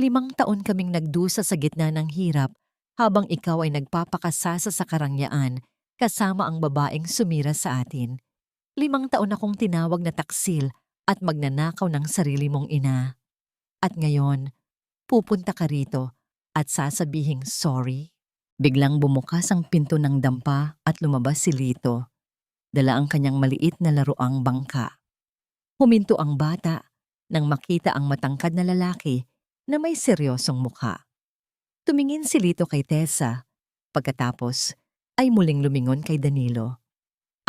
5 taon kaming nagdusa sa gitna ng hirap habang ikaw ay nagpapakasasa sa karangyaan kasama ang babaeng sumira sa atin. 5 taon akong tinawag na taksil at magnanakaw ng sarili mong ina. At ngayon, pupunta ka rito at sasabihing sorry? Biglang bumukas ang pinto ng dampa at lumabas si Lito. Dala ang kanyang maliit na laruang bangka. Huminto ang bata nang makita ang matangkad na lalaki na may seryosong mukha. Tumingin si Lito kay Tessa, pagkatapos ay muling lumingon kay Danilo.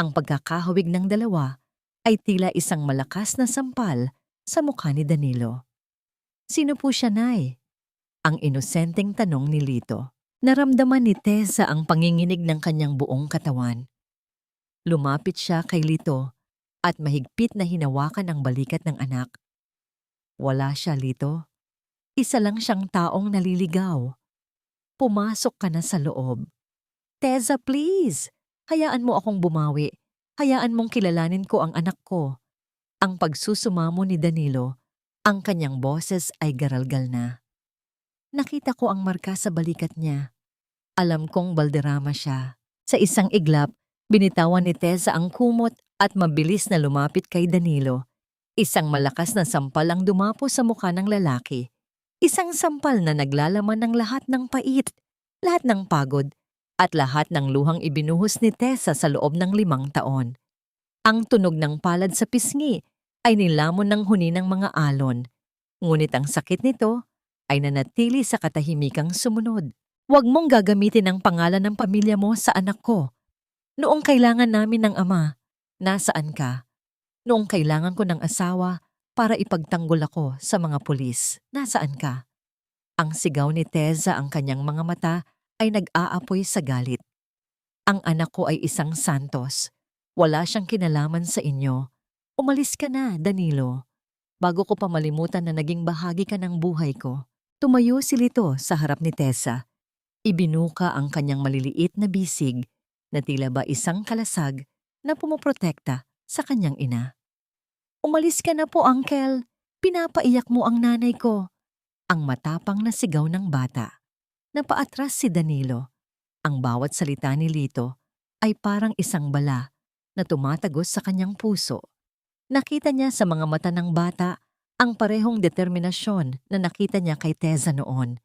Ang pagkakahawig ng dalawa ay tila isang malakas na sampal sa mukha ni Danilo. Sino po siya, Nay? Ang inosenteng tanong ni Lito. Naramdaman ni Tessa ang panginginig ng kanyang buong katawan. Lumapit siya kay Lito at mahigpit na hinawakan ang balikat ng anak. Wala siya, Lito. Isa lang siyang taong naliligaw. Pumasok ka na sa loob. Tessa, please! Hayaan mo akong bumawi. Hayaan mong kilalanin ko ang anak ko. Ang pagsusumamo ni Danilo, ang kanyang boses ay garalgal na. Nakita ko ang marka sa balikat niya. Alam kong Valderrama siya. Sa isang iglap, binitawan ni Tessa ang kumot at mabilis na lumapit kay Danilo. Isang malakas na sampal ang dumapo sa mukha ng lalaki. Isang sampal na naglalaman ng lahat ng pait, lahat ng pagod, at lahat ng luhang ibinuhos ni Tessa sa loob ng 5 taon. Ang tunog ng palad sa pisngi ay nilamon ng huni ng mga alon. Ngunit ang sakit nito ay nanatili sa katahimikang sumunod. Huwag mong gagamitin ang pangalan ng pamilya mo sa anak ko. Noong kailangan namin ng ama, nasaan ka? Noong kailangan ko ng asawa para ipagtanggol ako sa mga pulis, nasaan ka? Ang sigaw ni Tessa, ang kanyang mga mata ay nag-aapoy sa galit. Ang anak ko ay isang santos. Wala siyang kinalaman sa inyo. Umalis ka na, Danilo. Bago ko pa malimutan na naging bahagi ka ng buhay ko. Tumayo si Lito sa harap ni Tessa. Ibinuka ang kanyang maliliit na bisig na tila ba isang kalasag na pumoprotekta sa kanyang ina. Umalis ka na po, Uncle. Pinapaiyak mo ang nanay ko. Ang matapang na sigaw ng bata. Napaatras si Danilo. Ang bawat salita ni Lito ay parang isang bala na tumatagos sa kanyang puso. Nakita niya sa mga mata ng bata ang parehong determinasyon na nakita niya kay Tessa noon.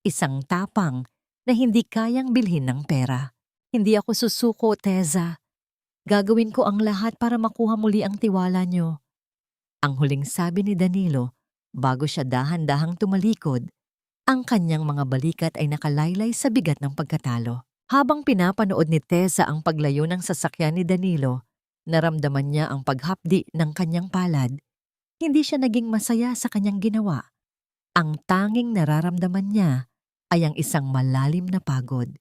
Isang tapang na hindi kayang bilhin ng pera. Hindi ako susuko, Tessa. Gagawin ko ang lahat para makuha muli ang tiwala niyo. Ang huling sabi ni Danilo bago siya dahan-dahang tumalikod. Ang kanyang mga balikat ay nakalaylay sa bigat ng pagkatalo. Habang pinapanood ni Tessa ang paglayo ng sasakyan ni Danilo, naramdaman niya ang paghapdi ng kanyang palad. Hindi siya naging masaya sa kanyang ginawa. Ang tanging nararamdaman niya ay ang isang malalim na pagod.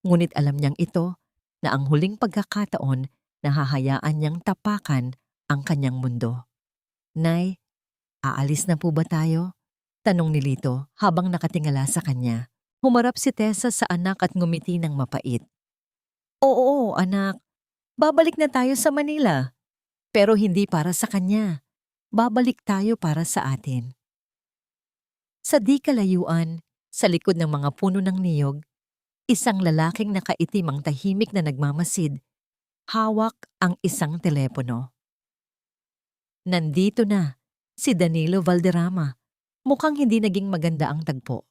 Ngunit alam niyang ito na ang huling pagkakataon na hahayaan niyang tapakan ang kanyang mundo. Nay, aalis na po ba tayo? Tanong ni Lito habang nakatingala sa kanya. Humarap si Tessa sa anak at ngumiti ng mapait. Oo, anak. Babalik na tayo sa Manila. Pero hindi para sa kanya. Babalik tayo para sa atin. Sa di kalayuan, sa likod ng mga puno ng niyog, isang lalaking nakaitim ang tahimik na nagmamasid. Hawak ang isang telepono. Nandito na, si Danilo Valderrama. Mukhang hindi naging maganda ang tagpo.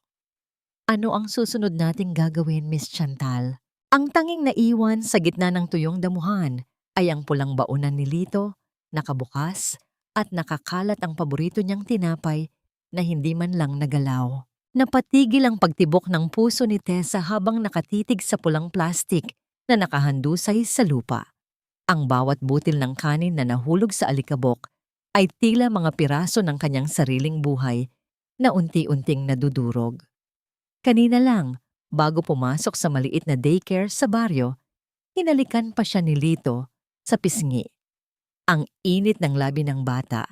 Ano ang susunod nating gagawin, Miss Chantal? Ang tanging naiwan sa gitna ng tuyong damuhan ay ang pulang baunan ni Lito, nakabukas at nakakalat ang paborito niyang tinapay na hindi man lang nagalaw. Napatigil ang pagtibok ng puso ni Tessa habang nakatitig sa pulang plastik na nakahandusay sa lupa. Ang bawat butil ng kanin na nahulog sa alikabok ay tila mga piraso ng kanyang sariling buhay na unti-unting nadudurog. Kanina lang, Bago pumasok sa maliit na daycare sa baryo, hinalikan pa siya ni Lito sa pisngi. Ang init ng labi ng bata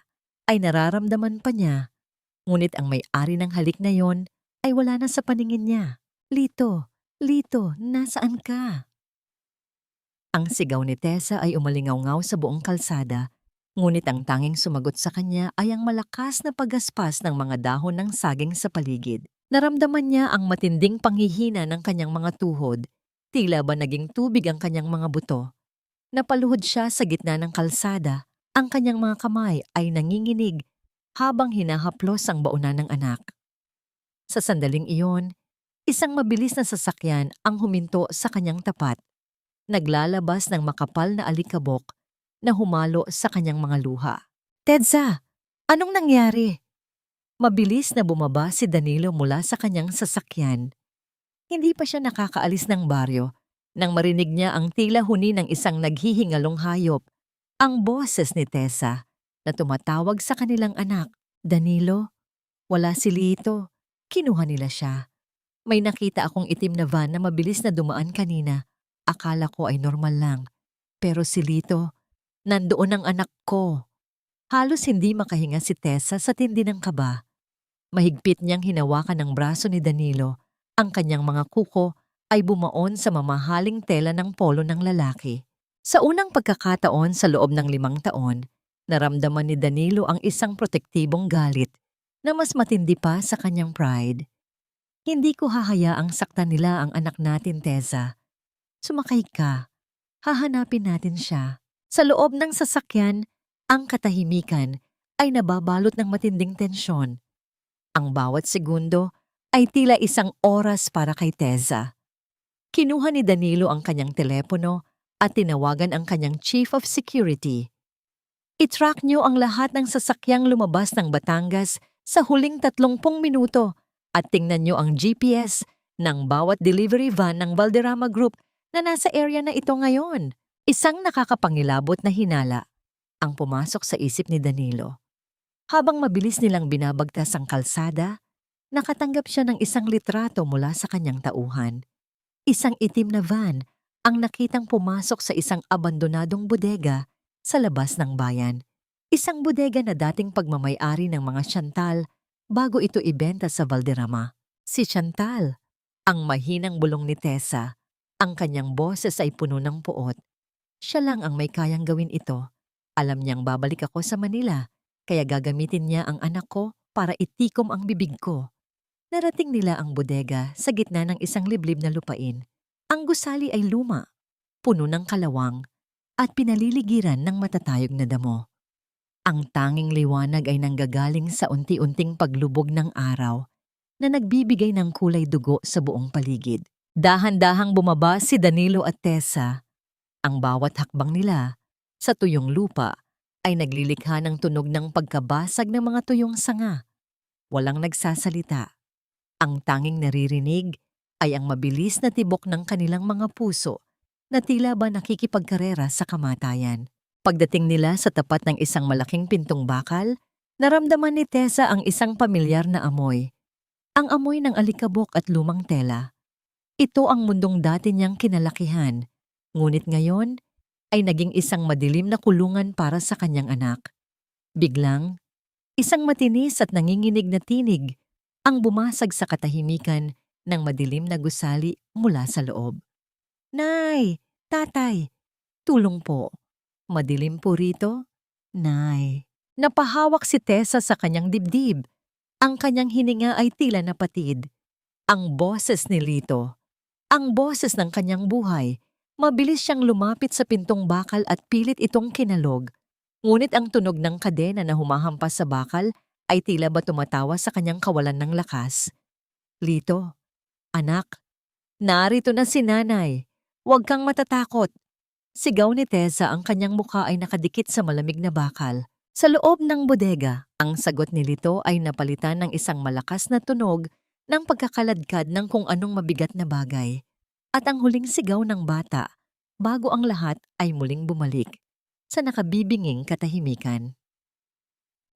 ay nararamdaman pa niya, ngunit ang may-ari ng halik na yon ay wala na sa paningin niya. Lito, Lito, nasaan ka? Ang sigaw ni Tessa ay umalingaw-ngaw sa buong kalsada, ngunit ang tanging sumagot sa kanya ay ang malakas na paggaspas ng mga dahon ng saging sa paligid. Naramdaman niya ang matinding panghihina ng kanyang mga tuhod, tila ba naging tubig ang kanyang mga buto. Napaluhod siya sa gitna ng kalsada, ang kanyang mga kamay ay nanginginig habang hinahaplos ang bauna ng anak. Sa sandaling iyon, isang mabilis na sasakyan ang huminto sa kanyang tapat. Naglalabas ng makapal na alikabok na humalo sa kanyang mga luha. "Tedsa, anong nangyari?" Mabilis na bumaba si Danilo mula sa kanyang sasakyan. Hindi pa siya nakakaalis ng baryo nang marinig niya ang tila huni ng isang naghihingalong hayop, ang boses ni Tessa na tumatawag sa kanilang anak. "Danilo, wala si Lito." Kinuha nila siya. "May nakita akong itim na van na mabilis na dumaan kanina. Akala ko ay normal lang. Pero si Lito, nandoon ang anak ko." Halos hindi makahinga si Tessa sa tindi ng kaba. Mahigpit niyang hinawakan ng braso ni Danilo. Ang kanyang mga kuko ay bumaon sa mamahaling tela ng polo ng lalaki. Sa unang pagkakataon sa loob ng 5 taon, naramdaman ni Danilo ang isang protektibong galit na mas matindi pa sa kanyang pride. "Hindi ko hahayaang saktan nila ang anak natin, Tessa. Sumakay ka. Hahanapin natin siya." Sa loob ng sasakyan, ang katahimikan ay nababalot ng matinding tensyon. Ang bawat segundo ay tila isang oras para kay Tessa. Kinuha ni Danilo ang kanyang telepono at tinawagan ang kanyang chief of security. "I-track niyo ang lahat ng sasakyang lumabas ng Batangas sa huling 30 minuto at tingnan niyo ang GPS ng bawat delivery van ng Valderrama Group na nasa area na ito ngayon." Isang nakakapangilabot na hinala ang pumasok sa isip ni Danilo. Habang mabilis nilang binabagtas ang kalsada, nakatanggap siya ng isang litrato mula sa kanyang tauhan. Isang itim na van ang nakitang pumasok sa isang abandonadong bodega sa labas ng bayan. Isang bodega na dating pagmamay-ari ng mga Chantal bago ito ibenta sa Valderrama. Si Chantal, ang mahinang bulong ni Tessa. Ang kanyang boses ay puno ng puot. Siya lang ang may kayang gawin ito. Alam niyang babalik ako sa Manila, kaya gagamitin niya ang anak ko para itikom ang bibig ko. Narating nila ang bodega sa gitna ng isang liblib na lupain. Ang gusali ay luma, puno ng kalawang, at pinaliligiran ng matatayog na damo. Ang tanging liwanag ay nanggagaling sa unti-unting paglubog ng araw na nagbibigay ng kulay dugo sa buong paligid. Dahan-dahang bumaba si Danilo at Tessa. Ang bawat hakbang nila sa tuyong lupa ay naglilikha ng tunog ng pagkabasag ng mga tuyong sanga. Walang nagsasalita. Ang tanging naririnig ay ang mabilis na tibok ng kanilang mga puso na tila ba nakikipagkarera sa kamatayan. Pagdating nila sa tapat ng isang malaking pintong bakal, naramdaman ni Tessa ang isang pamilyar na amoy. Ang amoy ng alikabok at lumang tela. Ito ang mundong dati niyang kinalakihan. Ngunit ngayon ay naging isang madilim na kulungan para sa kanyang anak. Biglang, isang matinis at nanginginig na tinig ang bumasag sa katahimikan ng madilim na gusali mula sa loob. "Nay! Tatay! Tulong po! Madilim po rito? Nay!" Napahawak si Tessa sa kanyang dibdib. Ang kanyang hininga ay tila napatid. Ang boses ni Lito. Ang boses ng kanyang buhay. Mabilis siyang lumapit sa pintong bakal at pilit itong kinalog. Ngunit ang tunog ng kadena na humahampas sa bakal ay tila ba tumatawa sa kanyang kawalan ng lakas. "Lito, anak, narito na si nanay. Huwag kang matatakot." Sigaw ni Tessa, ang kanyang mukha ay nakadikit sa malamig na bakal. Sa loob ng bodega, ang sagot ni Lito ay napalitan ng isang malakas na tunog ng pagkakaladkad ng kung anong mabigat na bagay. At ang huling sigaw ng bata, bago ang lahat ay muling bumalik sa nakabibinging katahimikan.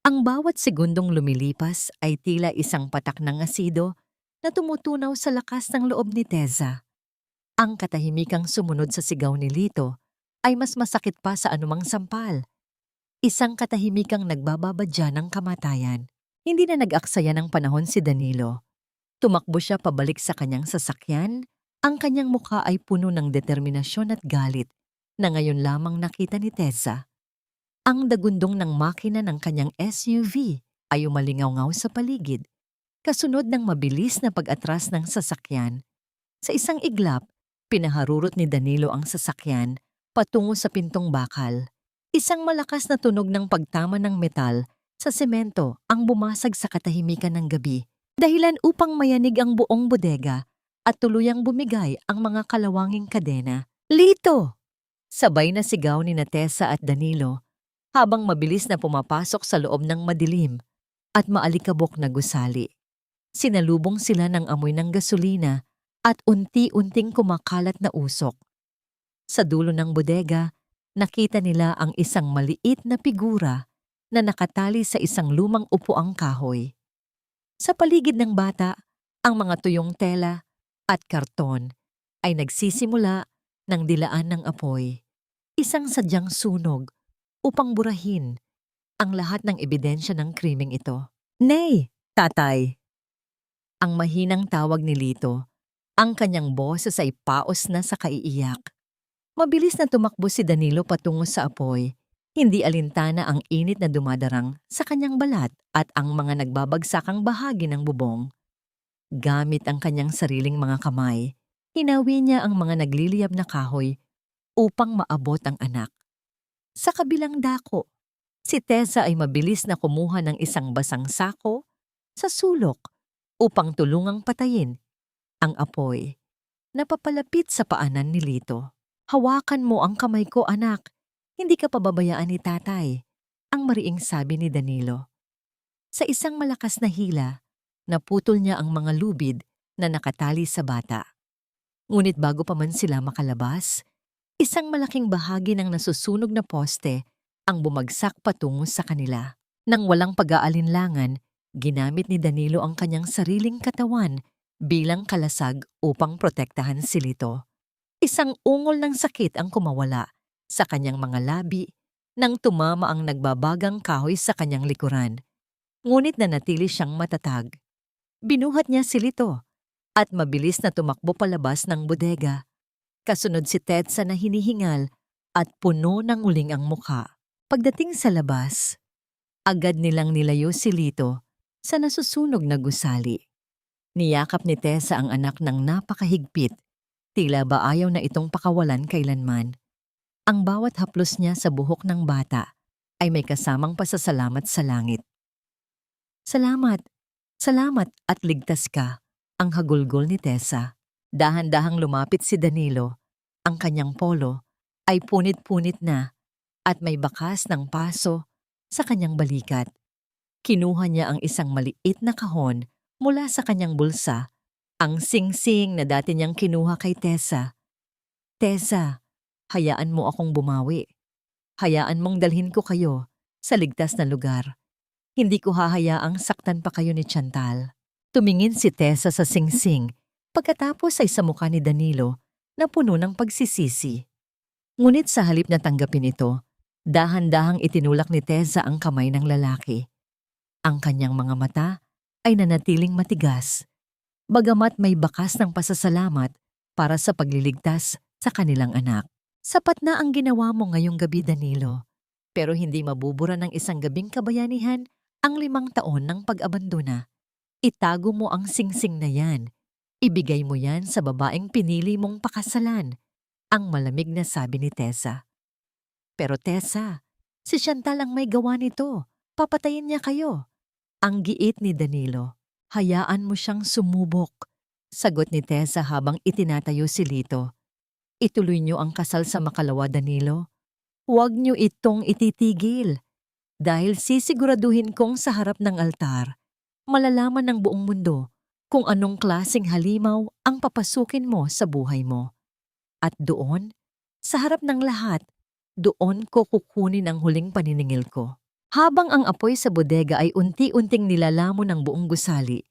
Ang bawat segundong lumilipas ay tila isang patak ng asido na tumutunaw sa lakas ng loob ni Tessa. Ang katahimikang sumunod sa sigaw ni Lito ay mas masakit pa sa anumang sampal. Isang katahimikang nagbababadya ng kamatayan. Hindi na nag-aksaya ng panahon si Danilo. Tumakbo siya pabalik sa kanyang sasakyan. Ang kanyang mukha ay puno ng determinasyon at galit na ngayon lamang nakita ni Tessa. Ang dagundong ng makina ng kanyang SUV ay umalingaw-ngaw sa paligid, kasunod ng mabilis na pag-atras ng sasakyan. Sa isang iglap, pinaharurot ni Danilo ang sasakyan patungo sa pintong bakal. Isang malakas na tunog ng pagtama ng metal sa semento ang bumasag sa katahimikan ng gabi, dahilan upang mayanig ang buong bodega at tuluyang bumigay ang mga kalawanging kadena. Lito! Sabay na sigaw ni Tessa at Danilo habang mabilis na pumapasok sa loob ng madilim at maalikabok na gusali. Sinalubong sila ng amoy ng gasolina at unti-unting kumakalat na usok. Sa dulo ng bodega, nakita nila ang isang maliit na figura na nakatali sa isang lumang upuang kahoy. Sa paligid ng bata, ang mga tuyong tela at karton ay nagsisimula ng dilaan ng apoy. Isang sadyang sunog upang burahin ang lahat ng ebidensya ng krimeng ito. "Nay, tatay!" Ang mahinang tawag ni Lito. Ang kanyang boses ay paos na sa kaiiyak. Mabilis na tumakbo si Danilo patungo sa apoy. Hindi alintana ang init na dumadarang sa kanyang balat at ang mga nagbabagsakang bahagi ng bubong. Gamit ang kanyang sariling mga kamay, hinawi niya ang mga nagliliyab na kahoy upang maabot ang anak. Sa kabilang dako, si Tessa ay mabilis na kumuha ng isang basang sako sa sulok upang tulungang patayin ang apoy. Napapalapit sa paanan ni Lito. "Hawakan mo ang kamay ko, anak. Hindi ka pababayaan ni tatay," ang mariing sabi ni Danilo. Sa isang malakas na hila, naputol niya ang mga lubid na nakatali sa bata. Ngunit bago pa man sila makalabas, isang malaking bahagi ng nasusunog na poste ang bumagsak patungo sa kanila. Nang walang pag-aalinlangan, ginamit ni Danilo ang kanyang sariling katawan bilang kalasag upang protektahan si Lito. Isang ungol ng sakit ang kumawala sa kanyang mga labi nang tumama ang nagbabagang kahoy sa kanyang likuran. Ngunit nanatili siyang matatag. Binuhat niya si Lito at mabilis na tumakbo palabas ng bodega. Kasunod si Tessa na hinihingal at puno ng uling ang mukha. Pagdating sa labas, agad nilang nilayo si Lito sa nasusunog na gusali. Niyakap ni Tessa ang anak ng napakahigpit, tila ba ayaw na itong pakawalan kailanman. Ang bawat haplos niya sa buhok ng bata ay may kasamang pasasalamat sa langit. "Salamat, salamat at ligtas ka," ang hagulgol ni Tessa. Dahan-dahang lumapit si Danilo. Ang kanyang polo ay punit-punit na at may bakas ng paso sa kanyang balikat. Kinuha niya ang isang maliit na kahon mula sa kanyang bulsa, ang sing-sing na dati niyang kinuha kay Tessa. "Tessa, hayaan mo akong bumawi. Hayaan mong dalhin ko kayo sa ligtas na lugar. Hindi ko hahayaang saktan pa kayo ni Chantal." Tumingin si Tessa sa sing-sing pagkatapos ay sa mukha ni Danilo na puno ng pagsisisi. Ngunit sa halip na tanggapin ito, dahan-dahang itinulak ni Tessa ang kamay ng lalaki. Ang kanyang mga mata ay nanatiling matigas, bagamat may bakas ng pasasalamat para sa pagliligtas sa kanilang anak. "Sapat na ang ginawa mo ngayong gabi, Danilo. Pero hindi mabubura ng isang gabing kabayanihan ang 5 taon ng pag-abandona. Itago mo ang singsing na yan. Ibigay mo yan sa babaeng pinili mong pakasalan," ang malamig na sabi ni Tessa. "Pero Tessa, si Chantal ang may gawa nito. Papatayin niya kayo," ang giit ni Danilo. "Hayaan mo siyang sumubok," sagot ni Tessa habang itinatayo si Lito. "Ituloy niyo ang kasal sa makalawa, Danilo. Huwag niyo itong ititigil. Dahil sisiguraduhin kong sa harap ng altar, malalaman ng buong mundo kung anong klaseng halimaw ang papasukin mo sa buhay mo. At doon, sa harap ng lahat, doon ko kukunin ang huling paniningil ko." Habang ang apoy sa bodega ay unti-unting nilalamon ng buong gusali,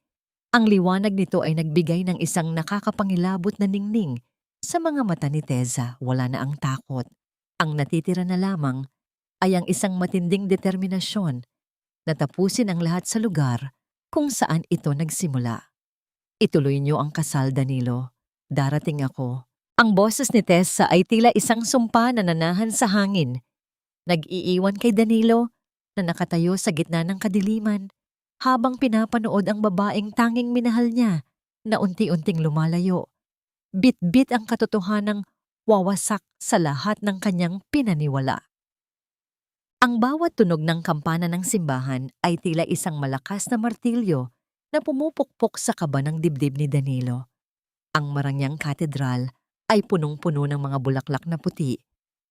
Ang liwanag nito ay nagbigay ng isang nakakapangilabot na ningning sa mga mata ni Teza. Wala na ang takot. Ang natitira na lamang ay ang isang matinding determinasyon na tapusin ang lahat sa lugar kung saan ito nagsimula. Ituloy niyo ang kasal, Danilo. Darating ako. Ang boses ni Tessa ay tila isang sumpa na nanahan sa hangin. Nag-iiwan kay Danilo na nakatayo sa gitna ng kadiliman habang pinapanood ang babaeng tanging minahal niya na unti-unting lumalayo. Bit-bit ang katotohanang wawasak sa lahat ng kanyang pinaniwala. Ang bawat tunog ng kampana ng simbahan ay tila isang malakas na martilyo na pumupukpok sa kaba ng dibdib ni Danilo. Ang marangyang katedral ay punong-puno ng mga bulaklak na puti,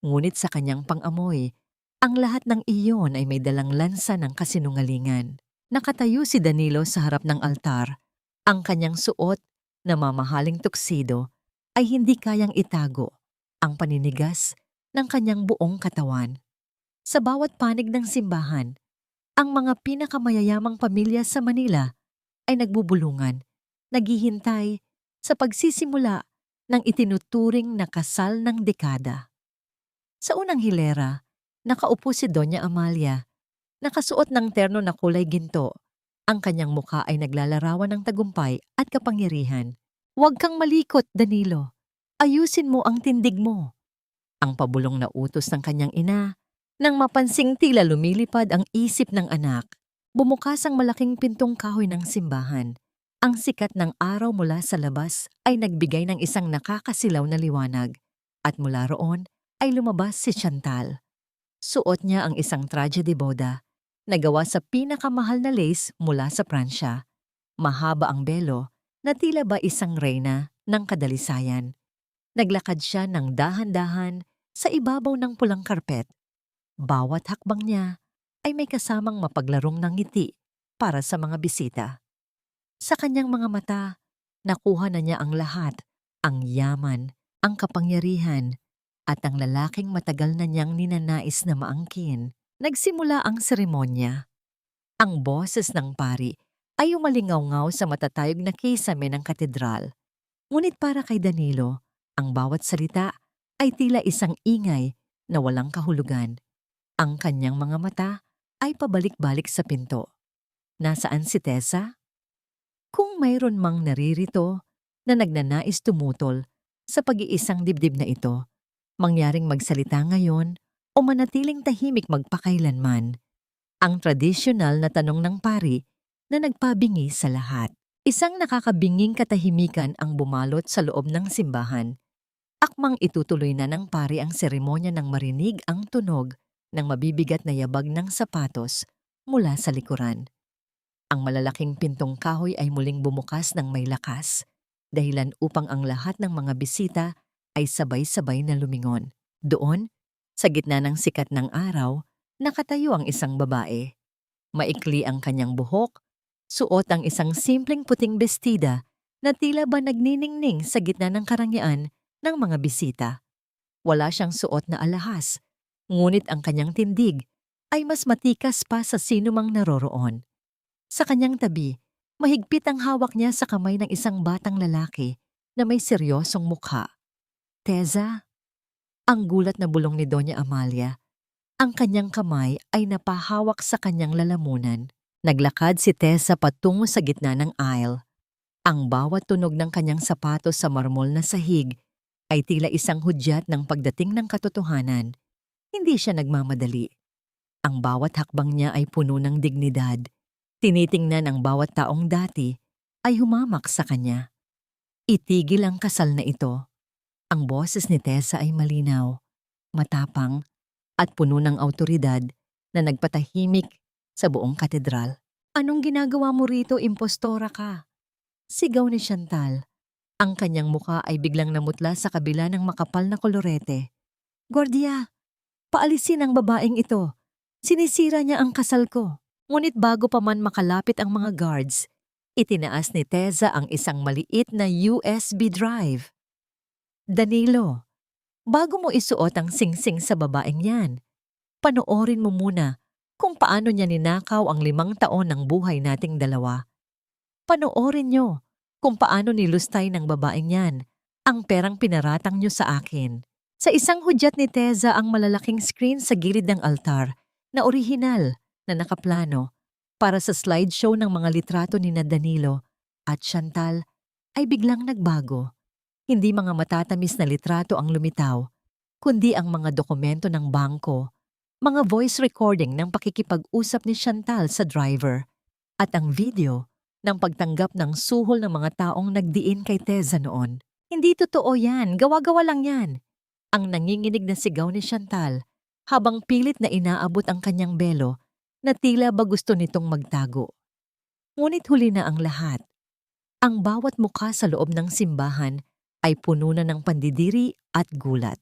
ngunit sa kanyang pang-amoy, ang lahat ng iyon ay may dalang lansa ng kasinungalingan. Nakatayo si Danilo sa harap ng altar. Ang kanyang suot na mamahaling tuksido ay hindi kayang itago ang paninigas ng kanyang buong katawan. Sa bawat panig ng simbahan, ang mga pinakamayayamang pamilya sa Manila ay nagbubulungan, naghihintay sa pagsisimula ng itinuturing na kasal ng dekada. Sa unang hilera, nakaupo si Doña Amalia, nakasuot ng terno na kulay ginto. Ang kanyang mukha ay naglalarawan ng tagumpay at kapangyarihan. Huwag kang malikot, Danilo. Ayusin mo ang tindig mo. Ang pabulong na utos ng kanyang ina. Nang mapansing tila lumilipad ang isip ng anak, bumukas ang malaking pintong kahoy ng simbahan. Ang sikat ng araw mula sa labas ay nagbigay ng isang nakakasilaw na liwanag, at mula roon ay lumabas si Chantal. Suot niya ang isang traje de boda na gawa sa pinakamahal na lace mula sa Pransya. Mahaba ang belo na tila ba isang reyna ng kadalisayan. Naglakad siya ng dahan-dahan sa ibabaw ng pulang karpet. Bawat hakbang niya ay may kasamang mapaglarong ng ngiti para sa mga bisita. Sa kanyang mga mata, nakuha na niya ang lahat, ang yaman, ang kapangyarihan, at ang lalaking matagal na niyang ninanais na maangkin. Nagsimula ang seremonya. Ang boses ng pari ay umalingaw-ngaw sa matatayog na kisame ng katedral. Ngunit para kay Danilo, ang bawat salita ay tila isang ingay na walang kahulugan. Ang kanyang mga mata ay pabalik-balik sa pinto. Nasaan si Tessa? Kung mayroon mang naririto na nagnanais tumutol sa pag-iisang dibdib na ito, mangyaring magsalita ngayon o manatiling tahimik magpakailanman. Ang tradisyonal na tanong ng pari na nagpabingi sa lahat. Isang nakakabinging katahimikan ang bumalot sa loob ng simbahan. Akmang itutuloy na ng pari ang seremonya nang marinig ang tunog ng mabibigat na yabag ng sapatos mula sa likuran. Ang malalaking pintong kahoy ay muling bumukas ng may lakas, dahilan upang ang lahat ng mga bisita ay sabay-sabay na lumingon. Doon, sa gitna ng sikat ng araw, nakatayo ang isang babae. Maikli ang kanyang buhok, suot ang isang simpleng puting bestida na tila ba nagniningning sa gitna ng karangyaan ng mga bisita. Wala siyang suot na alahas, ngunit ang kanyang tindig ay mas matikas pa sa sinumang naroroon. Sa kanyang tabi, mahigpit ang hawak niya sa kamay ng isang batang lalaki na may seryosong mukha. Teza? Ang gulat na bulong ni Doña Amalia. Ang kanyang kamay ay napahawak sa kanyang lalamunan. Naglakad si Tessa patungo sa gitna ng aisle. Ang bawat tunog ng kanyang sapatos sa marmol na sahig ay tila isang hudyat ng pagdating ng katotohanan. Hindi siya nagmamadali. Ang bawat hakbang niya ay puno ng dignidad. Tinitingnan ang bawat taong dati ay humamak sa kanya. Itigil ang kasal na ito. Ang boses ni Tessa ay malinaw, matapang, at puno ng awtoridad na nagpatahimik sa buong katedral. Anong ginagawa mo rito, impostora ka? Sigaw ni Chantal. Ang kanyang muka ay biglang namutla sa kabila ng makapal na kolorete. Guardia! Paalisin ang babaeng ito. Sinisira niya ang kasal ko. Ngunit bago pa man makalapit ang mga guards, itinaas ni Tessa ang isang maliit na USB drive. Danilo, bago mo isuot ang singsing sa babaeng yan, panoorin mo muna kung paano niya ninakaw ang 5 taon ng buhay nating dalawa. Panoorin nyo kung paano nilustay ng babaeng yan ang perang pinaratang nyo sa akin. Sa isang hudyat ni Teza ang malalaking screen sa gilid ng altar na orihinal na nakaplano para sa slideshow ng mga litrato ni na Danilo at Chantal ay biglang nagbago. Hindi mga matatamis na litrato ang lumitaw, kundi ang mga dokumento ng bangko, mga voice recording ng pakikipag-usap ni Chantal sa driver, at ang video ng pagtanggap ng suhol ng mga taong nagdiin kay Teza noon. Hindi totoo yan, gawa-gawa lang yan. Ang nanginginig na sigaw ni Chantal habang pilit na inaabot ang kanyang belo na tila ba gusto nitong magtago. Ngunit huli na ang lahat. Ang bawat mukha sa loob ng simbahan ay puno na ng pandidiri at gulat.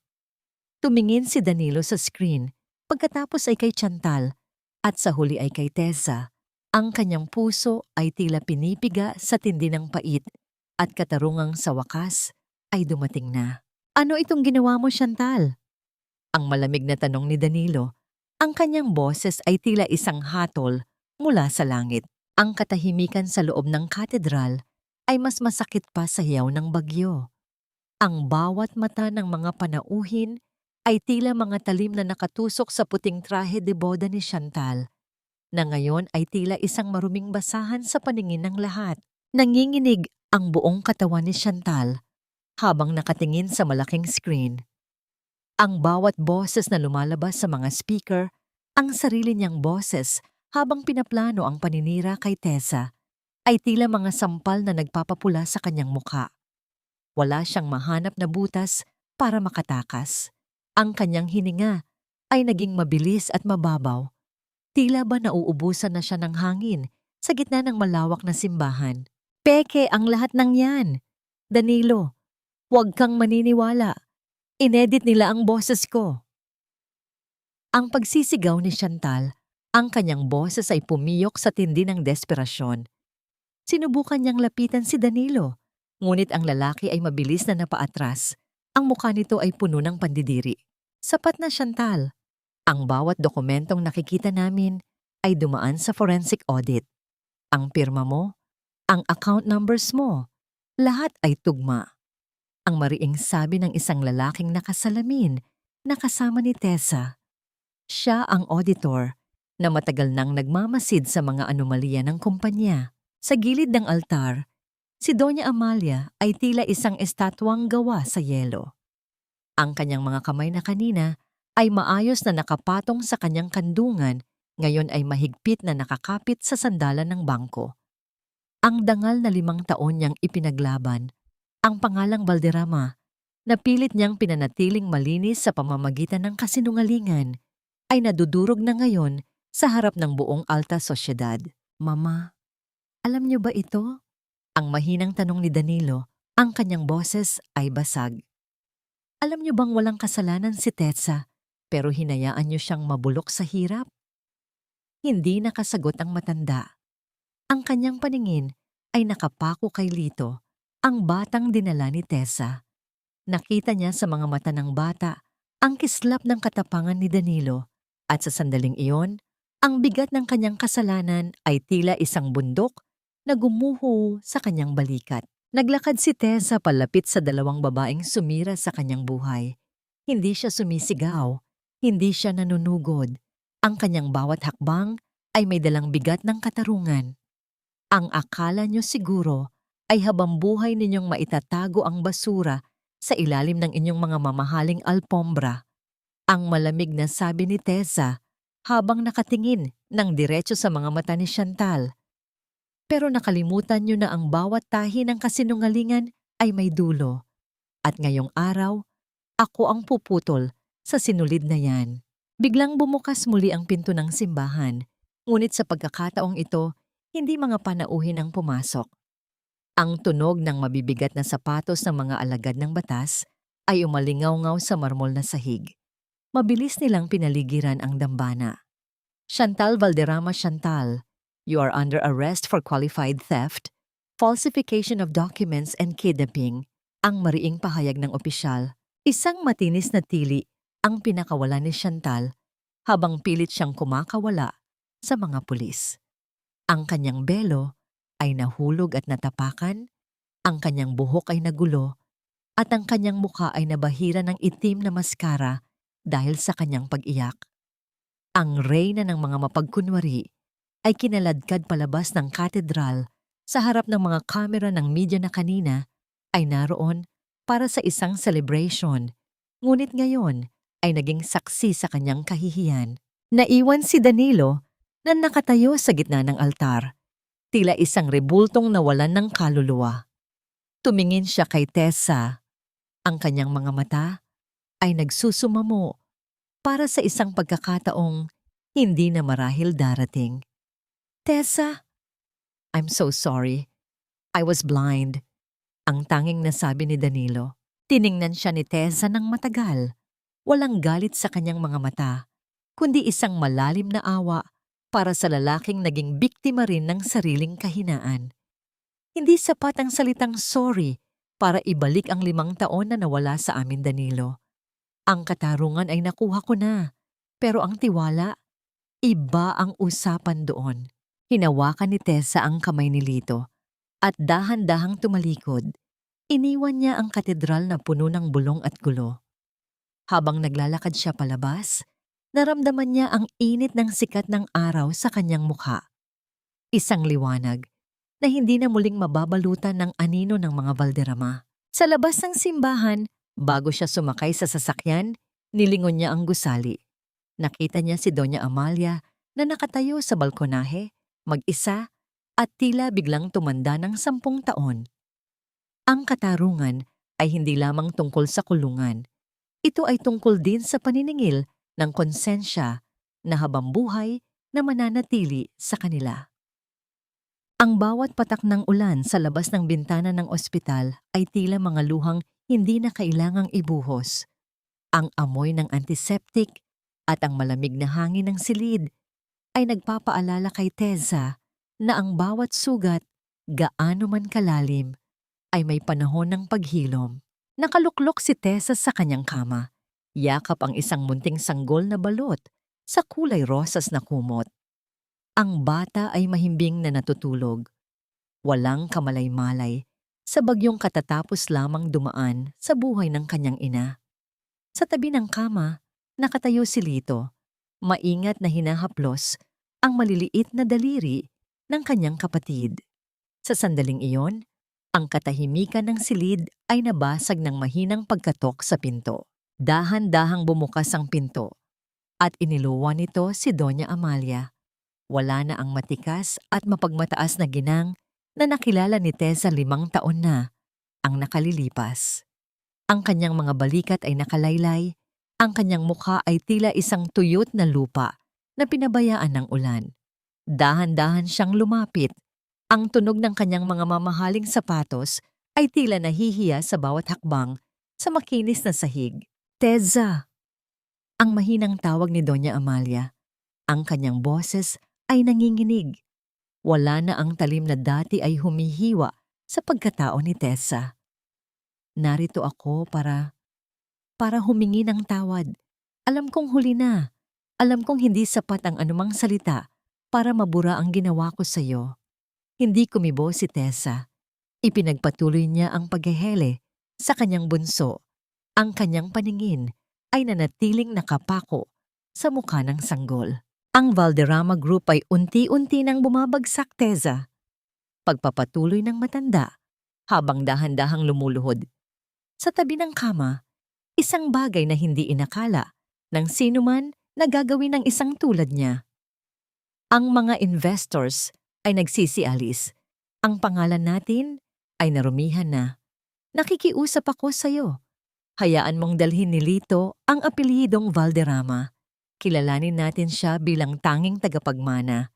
Tumingin si Danilo sa screen, pagkatapos ay kay Chantal, at sa huli ay kay Teza. Ang kanyang puso ay tila pinipiga sa tindi ng pait at katarungang sa wakas ay dumating na. Ano itong ginawa mo, Chantal? Ang malamig na tanong ni Danilo. Ang kanyang boses ay tila isang hatol mula sa langit. Ang katahimikan sa loob ng katedral ay mas masakit pa sa hiyaw ng bagyo. Ang bawat mata ng mga panauhin ay tila mga talim na nakatusok sa puting trahe de boda ni Chantal, na ngayon ay tila isang maruming basahan sa paningin ng lahat. Nanginginig ang buong katawan ni Chantal habang nakatingin sa malaking screen. Ang bawat boses na lumalabas sa mga speaker, ang sarili niyang boses habang pinaplano ang paninira kay Teza, ay tila mga sampal na nagpapapula sa kanyang mukha. Wala siyang mahanap na butas para makatakas. Ang kanyang hininga ay naging mabilis at mababaw. Tila ba nauubusan na siya ng hangin sa gitna ng malawak na simbahan. Peke ang lahat ng yan. Danilo, huwag kang maniniwala. Inedit nila ang boses ko. Ang pagsisigaw ni Chantal, ang kanyang boses ay pumiyok sa tindi ng desperasyon. Sinubukan niyang lapitan si Danilo, ngunit ang lalaki ay mabilis na napaatras. Ang mukha nito ay puno ng pandidiri. Sapat na, Chantal. Ang bawat dokumentong nakikita namin ay dumaan sa forensic audit. Ang pirma mo, ang account numbers mo, lahat ay tugma. Ang mariing sabi ng isang lalaking nakasalamin na kasama ni Teza. Siya ang auditor na matagal nang nagmamasid sa mga anomalya ng kumpanya. Sa gilid ng altar, si Doña Amalia ay tila isang estatwang gawa sa yelo. Ang kanyang mga kamay na kanina ay maayos na nakapatong sa kanyang kandungan, ngayon ay mahigpit na nakakapit sa sandalan ng bangko. Ang dangal na 5 taon niyang ipinaglaban, ang pangalang Valderrama, na pilit niyang pinanatiling malinis sa pamamagitan ng kasinungalingan, ay nadudurog na ngayon sa harap ng buong alta sosyedad. Mama, alam niyo ba ito? Ang mahinang tanong ni Danilo, ang kanyang boses ay basag. Alam niyo bang walang kasalanan si Teza, pero hinayaan niyo siyang mabulok sa hirap? Hindi nakasagot ang matanda. Ang kanyang paningin ay nakapako kay Lito, ang batang dinala ni Teza. Nakita niya sa mga mata ng bata ang kislap ng katapangan ni Danilo, at sa sandaling iyon, ang bigat ng kanyang kasalanan ay tila isang bundok na gumuho sa kanyang balikat. Naglakad si Teza palapit sa 2 babaeng sumira sa kanyang buhay. Hindi siya sumisigaw, hindi siya nanunugod. Ang kanyang bawat hakbang ay may dalang bigat ng katarungan. Ang akala niyo siguro ay habang buhay ninyong maitatago ang basura sa ilalim ng inyong mga mamahaling alpombra. Ang malamig na sabi ni Teza habang nakatingin ng diretso sa mga mata ni Chantal. Pero nakalimutan niyo na ang bawat tahi ng kasinungalingan ay may dulo. At ngayong araw, ako ang puputol sa sinulid na yan. Biglang bumukas muli ang pinto ng simbahan, ngunit sa pagkakataong ito, hindi mga panauhin ang pumasok. Ang tunog ng mabibigat na sapatos ng mga alagad ng batas ay umalingaw-ngaw sa marmol na sahig. Mabilis nilang pinaligiran ang dambana. Chantal Valderrama. Chantal, you are under arrest for qualified theft, falsification of documents and kidnapping, ang mariing pahayag ng opisyal. Isang matinis na tili ang pinakawala ni Chantal habang pilit siyang kumakawala sa mga pulis. Ang kanyang belo ay nahulog at natapakan, ang kanyang buhok ay nagulo, at ang kanyang mukha ay nabahira ng itim na maskara dahil sa kanyang pag-iyak. Ang reyna ng mga mapagkunwari ay kinaladkad palabas ng katedral sa harap ng mga kamera ng media na kanina ay naroon para sa isang celebration. Ngunit ngayon ay naging saksi sa kanyang kahihiyan. Naiwan si Danilo na nakatayo sa gitna ng altar, tila isang rebultong nawalan ng kaluluwa. Tumingin siya kay Tessa. Ang kanyang mga mata ay nagsusumamo para sa isang pagkakataong hindi na marahil darating. Tessa, I'm so sorry. I was blind. Ang tanging nasabi ni Danilo. Tiningnan siya ni Tessa ng matagal. Walang galit sa kanyang mga mata, kundi isang malalim na awa para sa lalaking naging biktima rin ng sariling kahinaan. Hindi sapat ang salitang sorry para ibalik ang 5 taon na nawala sa amin, Danilo. Ang katarungan ay nakuha ko na, pero ang tiwala, iba ang usapan doon. Hinawakan ni Tessa ang kamay ni Lito at dahan-dahang tumalikod. Iniwan niya ang katedral na puno ng bulong at gulo. Habang naglalakad siya palabas, naramdaman niya ang init ng sikat ng araw sa kanyang mukha. Isang liwanag na hindi na muling mababalutan ng anino ng mga Valderrama. Sa labas ng simbahan, bago siya sumakay sa sasakyan, nilingon niya ang gusali. Nakita niya si Doña Amalia na nakatayo sa balkonahe, mag-isa, at tila biglang tumanda ng 10 taon. Ang katarungan ay hindi lamang tungkol sa kulungan. Ito ay tungkol din sa paniningil ng konsensya na habang buhay na mananatili sa kanila. Ang bawat patak ng ulan sa labas ng bintana ng ospital ay tila mga luhang hindi na kailangang ibuhos. Ang amoy ng antiseptic at ang malamig na hangin ng silid ay nagpapaalala kay Tessa na ang bawat sugat, gaano man kalalim, ay may panahon ng paghilom. Nakaluklok si Tessa sa kanyang kama. Yakap ang isang munting sanggol na balot sa kulay rosas na kumot. Ang bata ay mahimbing na natutulog. Walang kamalay-malay sa bagyong katatapos lamang dumaan sa buhay ng kanyang ina. Sa tabi ng kama, nakatayo si Lito. Maingat na hinahaplos ang maliliit na daliri ng kanyang kapatid. Sa sandaling iyon, ang katahimikan ng silid ay nabasag ng mahinang pagkatok sa pinto. Dahan-dahang bumukas ang pinto at iniluwan nito si Doña Amalia. Wala na ang matikas at mapagmataas na ginang na nakilala ni Tessa 5 taon na ang nakalilipas. Ang kanyang mga balikat ay nakalaylay, ang kanyang mukha ay tila isang tuyot na lupa na pinabayaan ng ulan. Dahan-dahan siyang lumapit. Ang tunog ng kanyang mga mamahaling sapatos ay tila nahihiya sa bawat hakbang sa makinis na sahig. Tessa! Ang mahinang tawag ni Doña Amalia. Ang kanyang boses ay nanginginig. Wala na ang talim na dati ay humihiwa sa pagkatao ni Tessa. Narito ako para humingi ng tawad. Alam kong huli na. Alam kong hindi sapat ang anumang salita para mabura ang ginawa ko sa iyo. Hindi kumibo si Tessa. Ipinagpatuloy niya ang paghehele sa kanyang bunso. Ang kanyang paningin ay nanatiling nakapako sa mukha ng sanggol. Ang Valderrama Group ay unti-unti nang bumabagsak, Tessa. Pagpapatuloy ng matanda habang dahan-dahang lumuluhod. Sa tabi ng kama, isang bagay na hindi inakala ng sinuman na gagawin ng isang tulad niya. Ang mga investors ay nagsisialis. Ang pangalan natin ay narumihan na. Nakikiusap ako sa iyo. Hayaan mong dalhin ni Lito ang apelyidong Valderrama. Kilalanin natin siya bilang tanging tagapagmana.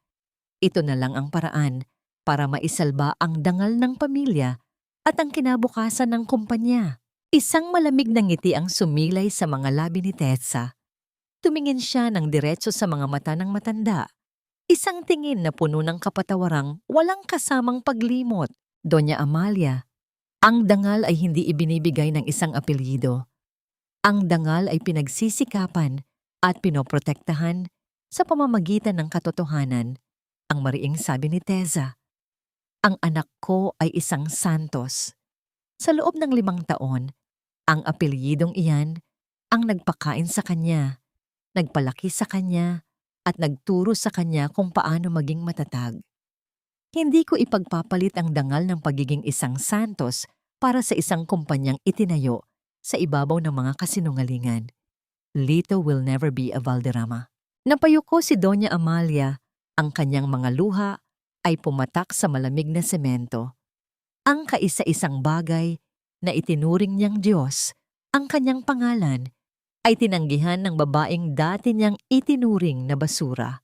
Ito na lang ang paraan para maisalba ang dangal ng pamilya at ang kinabukasan ng kumpanya. Isang malamig na ngiti ang sumilay sa mga labi ni Tessa. Tumingin siya ng diretso sa mga mata ng matanda. Isang tingin na puno ng kapatawarang walang kasamang paglimot. Doña Amalia, ang dangal ay hindi ibinibigay ng isang apelyido. Ang dangal ay pinagsisikapan at pinoprotektahan sa pamamagitan ng katotohanan, ang mariing sabi ni Tessa. Ang anak ko ay isang Santos. Sa loob ng 5 taon, ang apelyidong iyan ang nagpakain sa kanya, nagpalaki sa kanya, at nagturo sa kanya kung paano maging matatag. Hindi ko ipagpapalit ang dangal ng pagiging isang Santos para sa isang kumpanyang itinayo sa ibabaw ng mga kasinungalingan. Lito will never be a Valderrama. Napayuko si Doña Amalia, ang kanyang mga luha ay pumatak sa malamig na semento. Ang kaisa-isang bagay na itinuring niyang Diyos, ang kanyang pangalan, ay tinanggihan ng babaeng dati niyang itinuring na basura.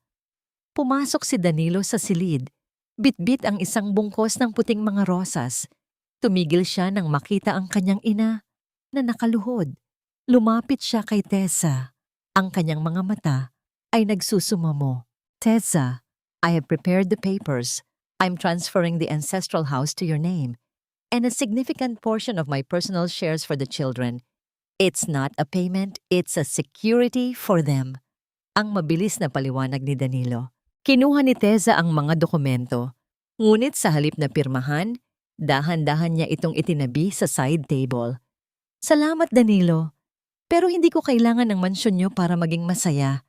Pumasok si Danilo sa silid, bitbit ang isang bungkos ng puting mga rosas. Tumigil siya nang makita ang kanyang ina na nakaluhod. Lumapit siya kay Tessa. Ang kanyang mga mata ay nagsusumamo. Tessa, I have prepared the papers. I'm transferring the ancestral house to your name and a significant portion of my personal shares for the children. It's not a payment, it's a security for them. Ang mabilis na paliwanag ni Danilo. Kinuha ni Tessa ang mga dokumento, ngunit sa halip na pirmahan, dahan-dahan niya itong itinabi sa side table. Salamat Danilo, pero hindi ko kailangan ng mansyon niyo para maging masaya.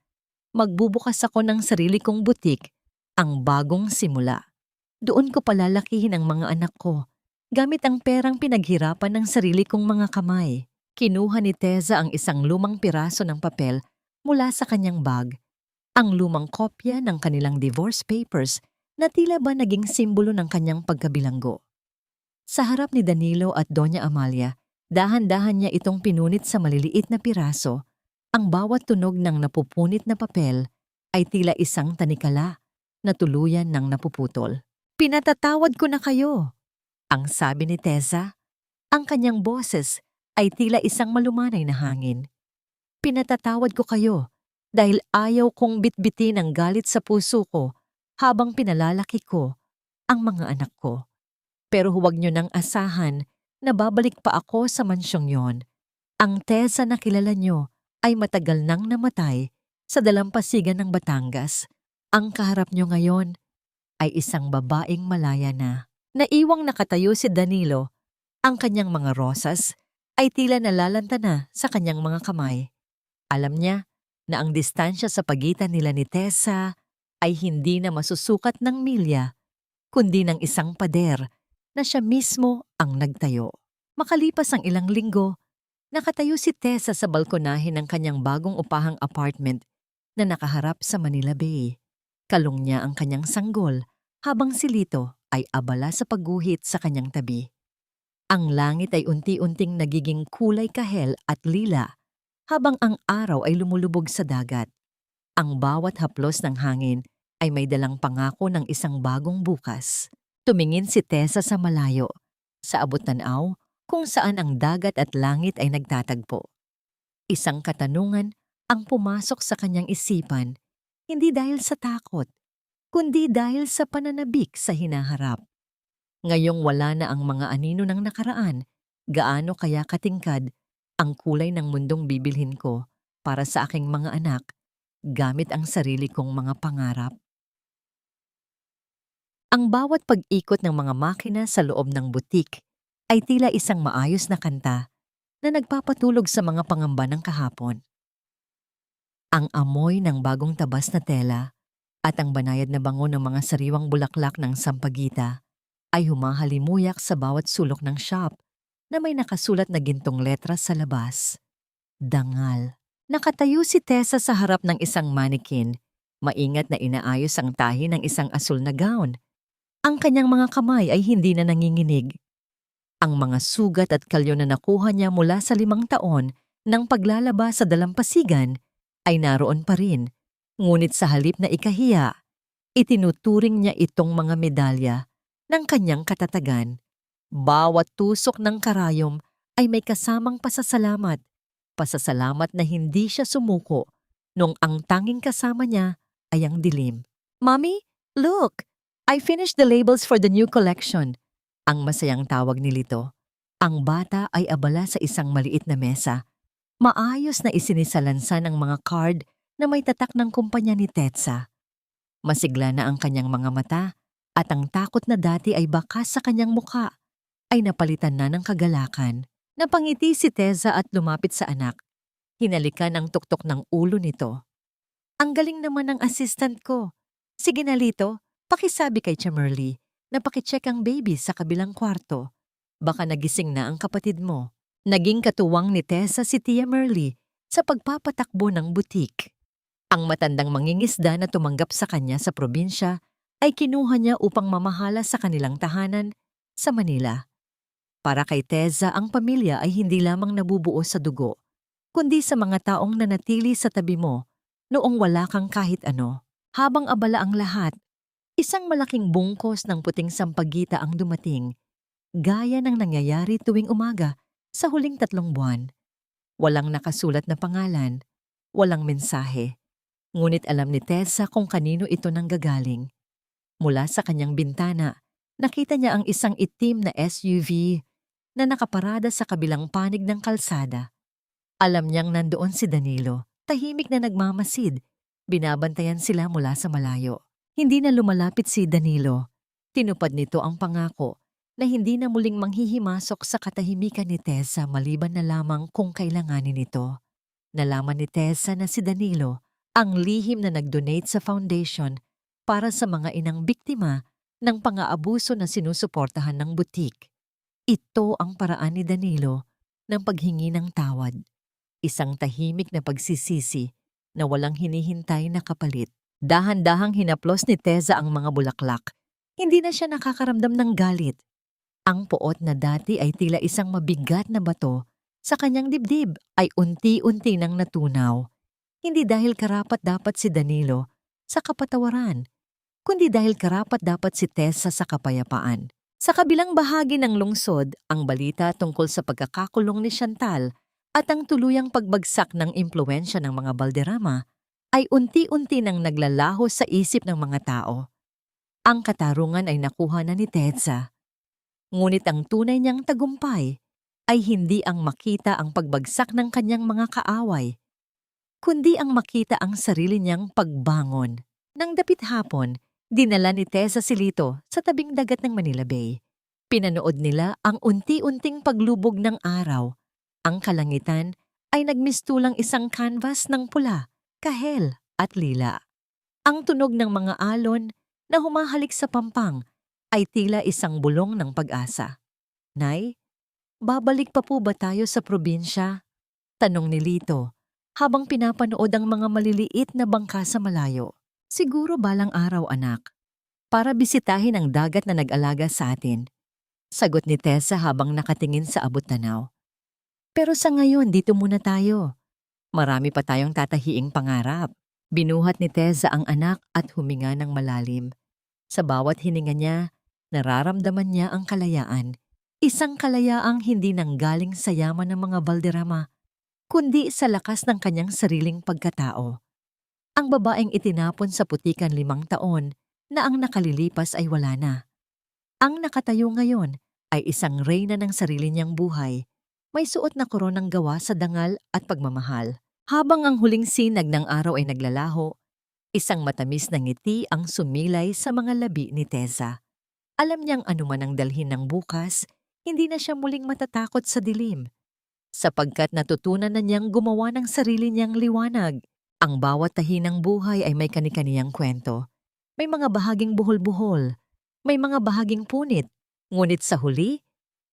Magbubukas ako ng sarili kong butik, ang bagong simula. Doon ko palalakihin ang mga anak ko, gamit ang perang pinaghirapan ng sarili kong mga kamay. Kinuha ni Tessa ang isang lumang piraso ng papel mula sa kanyang bag, ang lumang kopya ng kanilang divorce papers na tila ba naging simbolo ng kanyang pagkabilanggo. Sa harap ni Danilo at Doña Amalia, dahan-dahan niya itong pinunit sa maliliit na piraso. Ang bawat tunog ng napupunit na papel ay tila isang tanikala na tuluyan ng napuputol. Pinatatawad ko na kayo, ang sabi ni Tessa. Ang kanyang boses ay tila isang malumanay na hangin. Pinatatawad ko kayo dahil ayaw kong bitbitin ang galit sa puso ko habang pinalalaki ko ang mga anak ko. Pero huwag niyo nang asahan na babalik pa ako sa mansyong yon. Ang Tessa na kilala niyo ay matagal nang namatay sa dalampasigan ng Batangas. Ang kaharap niyo ngayon ay isang babaeng malaya na. Naiwang nakatayo si Danilo. Ang kanyang mga rosas ay tila nalalanta na sa kanyang mga kamay. Alam niya na ang distansya sa pagitan nila ni Tessa ay hindi na masusukat ng milya, kundi ng isang pader na siya mismo ang nagtayo. Makalipas ang ilang linggo, nakatayo si Tessa sa balkonahe ng kanyang bagong upahang apartment na nakaharap sa Manila Bay. Kalong niya ang kanyang sanggol habang si Lito ay abala sa pagguhit sa kanyang tabi. Ang langit ay unti-unting nagiging kulay kahel at lila habang ang araw ay lumulubog sa dagat. Ang bawat haplos ng hangin ay may dalang pangako ng isang bagong bukas. Tumingin si Tessa sa malayo, sa abot-tanaw kung saan ang dagat at langit ay nagtatagpo. Isang katanungan ang pumasok sa kanyang isipan, hindi dahil sa takot, kundi dahil sa pananabik sa hinaharap. Ngayong wala na ang mga anino ng nakaraan, gaano kaya katingkad ang kulay ng mundong bibilhin ko para sa aking mga anak gamit ang sarili kong mga pangarap? Ang bawat pag-ikot ng mga makina sa loob ng butik ay tila isang maayos na kanta na nagpapatulog sa mga pangamba ng kahapon. Ang amoy ng bagong tabas na tela at ang banayad na bango ng mga sariwang bulaklak ng sampagita ay humahalimuyak sa bawat sulok ng shop na may nakasulat na gintong letras sa labas. Dangal. Nakatayo si Tessa sa harap ng isang mannequin, maingat na inaayos ang tahi ng isang asul na gown. Ang kanyang mga kamay ay hindi na nanginginig. Ang mga sugat at kalyo na nakuha niya mula sa 5 taon ng paglalaba sa dalampasigan ay naroon pa rin. Ngunit sa halip na ikahiya, itinuturing niya itong mga medalya ng kanyang katatagan. Bawat tusok ng karayom ay may kasamang pasasalamat. Pasasalamat na hindi siya sumuko nung ang tanging kasama niya ay ang dilim. "Mommy, look! I finished the labels for the new collection." Ang masayang tawag ni Lito. Ang bata ay abala sa isang maliit na mesa. Maayos na isinisalansan ang mga card na may tatak ng kumpanya ni Tessa. Masigla na ang kanyang mga mata At ang takot na dati ay bakas sa kanyang mukha ay napalitan na ng kagalakan. Napangiti si Teza at lumapit sa anak. Hinalikan ang tuktok ng ulo nito. Ang galing naman ng assistant ko. Sige na Lito, pakisabi kay Chamerly na pakicheck ang baby sa kabilang kwarto. Baka nagising na ang kapatid mo. Naging katuwang ni Tessa si Tia Merly sa pagpapatakbo ng butik. Ang matandang mangingisda na tumanggap sa kanya sa probinsya ay kinuha niya upang mamahala sa kanilang tahanan sa Manila. Para kay Teza, ang pamilya ay hindi lamang nabubuo sa dugo, kundi sa mga taong nanatili sa tabi mo noong wala kang kahit ano. Habang abala ang lahat, isang malaking bungkos ng puting sampagita ang dumating, gaya ng nangyayari tuwing umaga sa huling 3 buwan. Walang nakasulat na pangalan, walang mensahe. Ngunit alam ni Tessa kung kanino ito nanggagaling. Mula sa kanyang bintana, nakita niya ang isang itim na SUV na nakaparada sa kabilang panig ng kalsada. Alam niyang nandoon si Danilo, tahimik na nagmamasid. Binabantayan sila mula sa malayo. Hindi na lumalapit si Danilo. Tinupad nito ang pangako na hindi na muling manghihimasok sa katahimikan ni Tessa maliban na lamang kung kailanganin ito. Nalaman ni Tessa na si Danilo ang lihim na nag-donate sa foundation para sa mga inang biktima ng pang-aabuso na sinusuportahan ng butik. Ito ang paraan ni Danilo ng paghingi ng tawad. Isang tahimik na pagsisisi na walang hinihintay na kapalit. Dahan-dahang hinaplos ni Tessa ang mga bulaklak. Hindi na siya nakakaramdam ng galit. Ang poot na dati ay tila isang mabigat na bato sa kanyang dibdib ay unti-unti nang natunaw. Hindi dahil karapat-dapat si Danilo sa kapatawaran, kundi dahil karapat-dapat si Tessa sa kapayapaan. Sa kabilang bahagi ng lungsod, ang balita tungkol sa pagkakakulong ni Chantal at ang tuluyang pagbagsak ng impluwensya ng mga Valderrama ay unti-unti nang naglalaho sa isip ng mga tao. Ang katarungan ay nakuha na ni Tessa. Ngunit ang tunay niyang tagumpay ay hindi ang makita ang pagbagsak ng kanyang mga kaaway, kundi ang makita ang sarili niyang pagbangon. Nang dapit hapon, dinala ni Tessa si Lito sa tabing dagat ng Manila Bay. Pinanood nila ang unti-unting paglubog ng araw. Ang kalangitan ay nagmistulang isang canvas ng pula, kahel at lila. Ang tunog ng mga alon na humahalik sa pampang ay tila isang bulong ng pag-asa. Nay, babalik pa po ba tayo sa probinsya? Tanong ni Lito habang pinapanood ang mga maliliit na bangka sa malayo. Siguro balang araw, anak, para bisitahin ang dagat na nag-alaga sa atin. Sagot ni Tessa habang nakatingin sa abot-tanaw. Pero sa ngayon, dito muna tayo. Marami pa tayong tatahiing pangarap. Binuhat ni Tessa ang anak at huminga ng malalim. Sa bawat hininga niya, nararamdaman niya ang kalayaan. Isang kalayaang hindi nanggaling sa yaman ng mga Valderrama, kundi sa lakas ng kanyang sariling pagkatao. Ang babaeng itinapon sa putikan 5 taon na ang nakalilipas ay wala na. Ang nakatayo ngayon ay isang reyna ng sarili niyang buhay, may suot na koronang gawa sa dangal at pagmamahal. Habang ang huling sinag ng araw ay naglalaho, isang matamis na ngiti ang sumilay sa mga labi ni Tessa. Alam niyang anuman ang dalhin ng bukas, hindi na siya muling matatakot sa dilim, sapagkat natutunan na niyang gumawa ng sarili niyang liwanag. Ang bawat tahi ng buhay ay may kani-kaniyang kwento. May mga bahaging buhol-buhol, may mga bahaging punit, ngunit sa huli,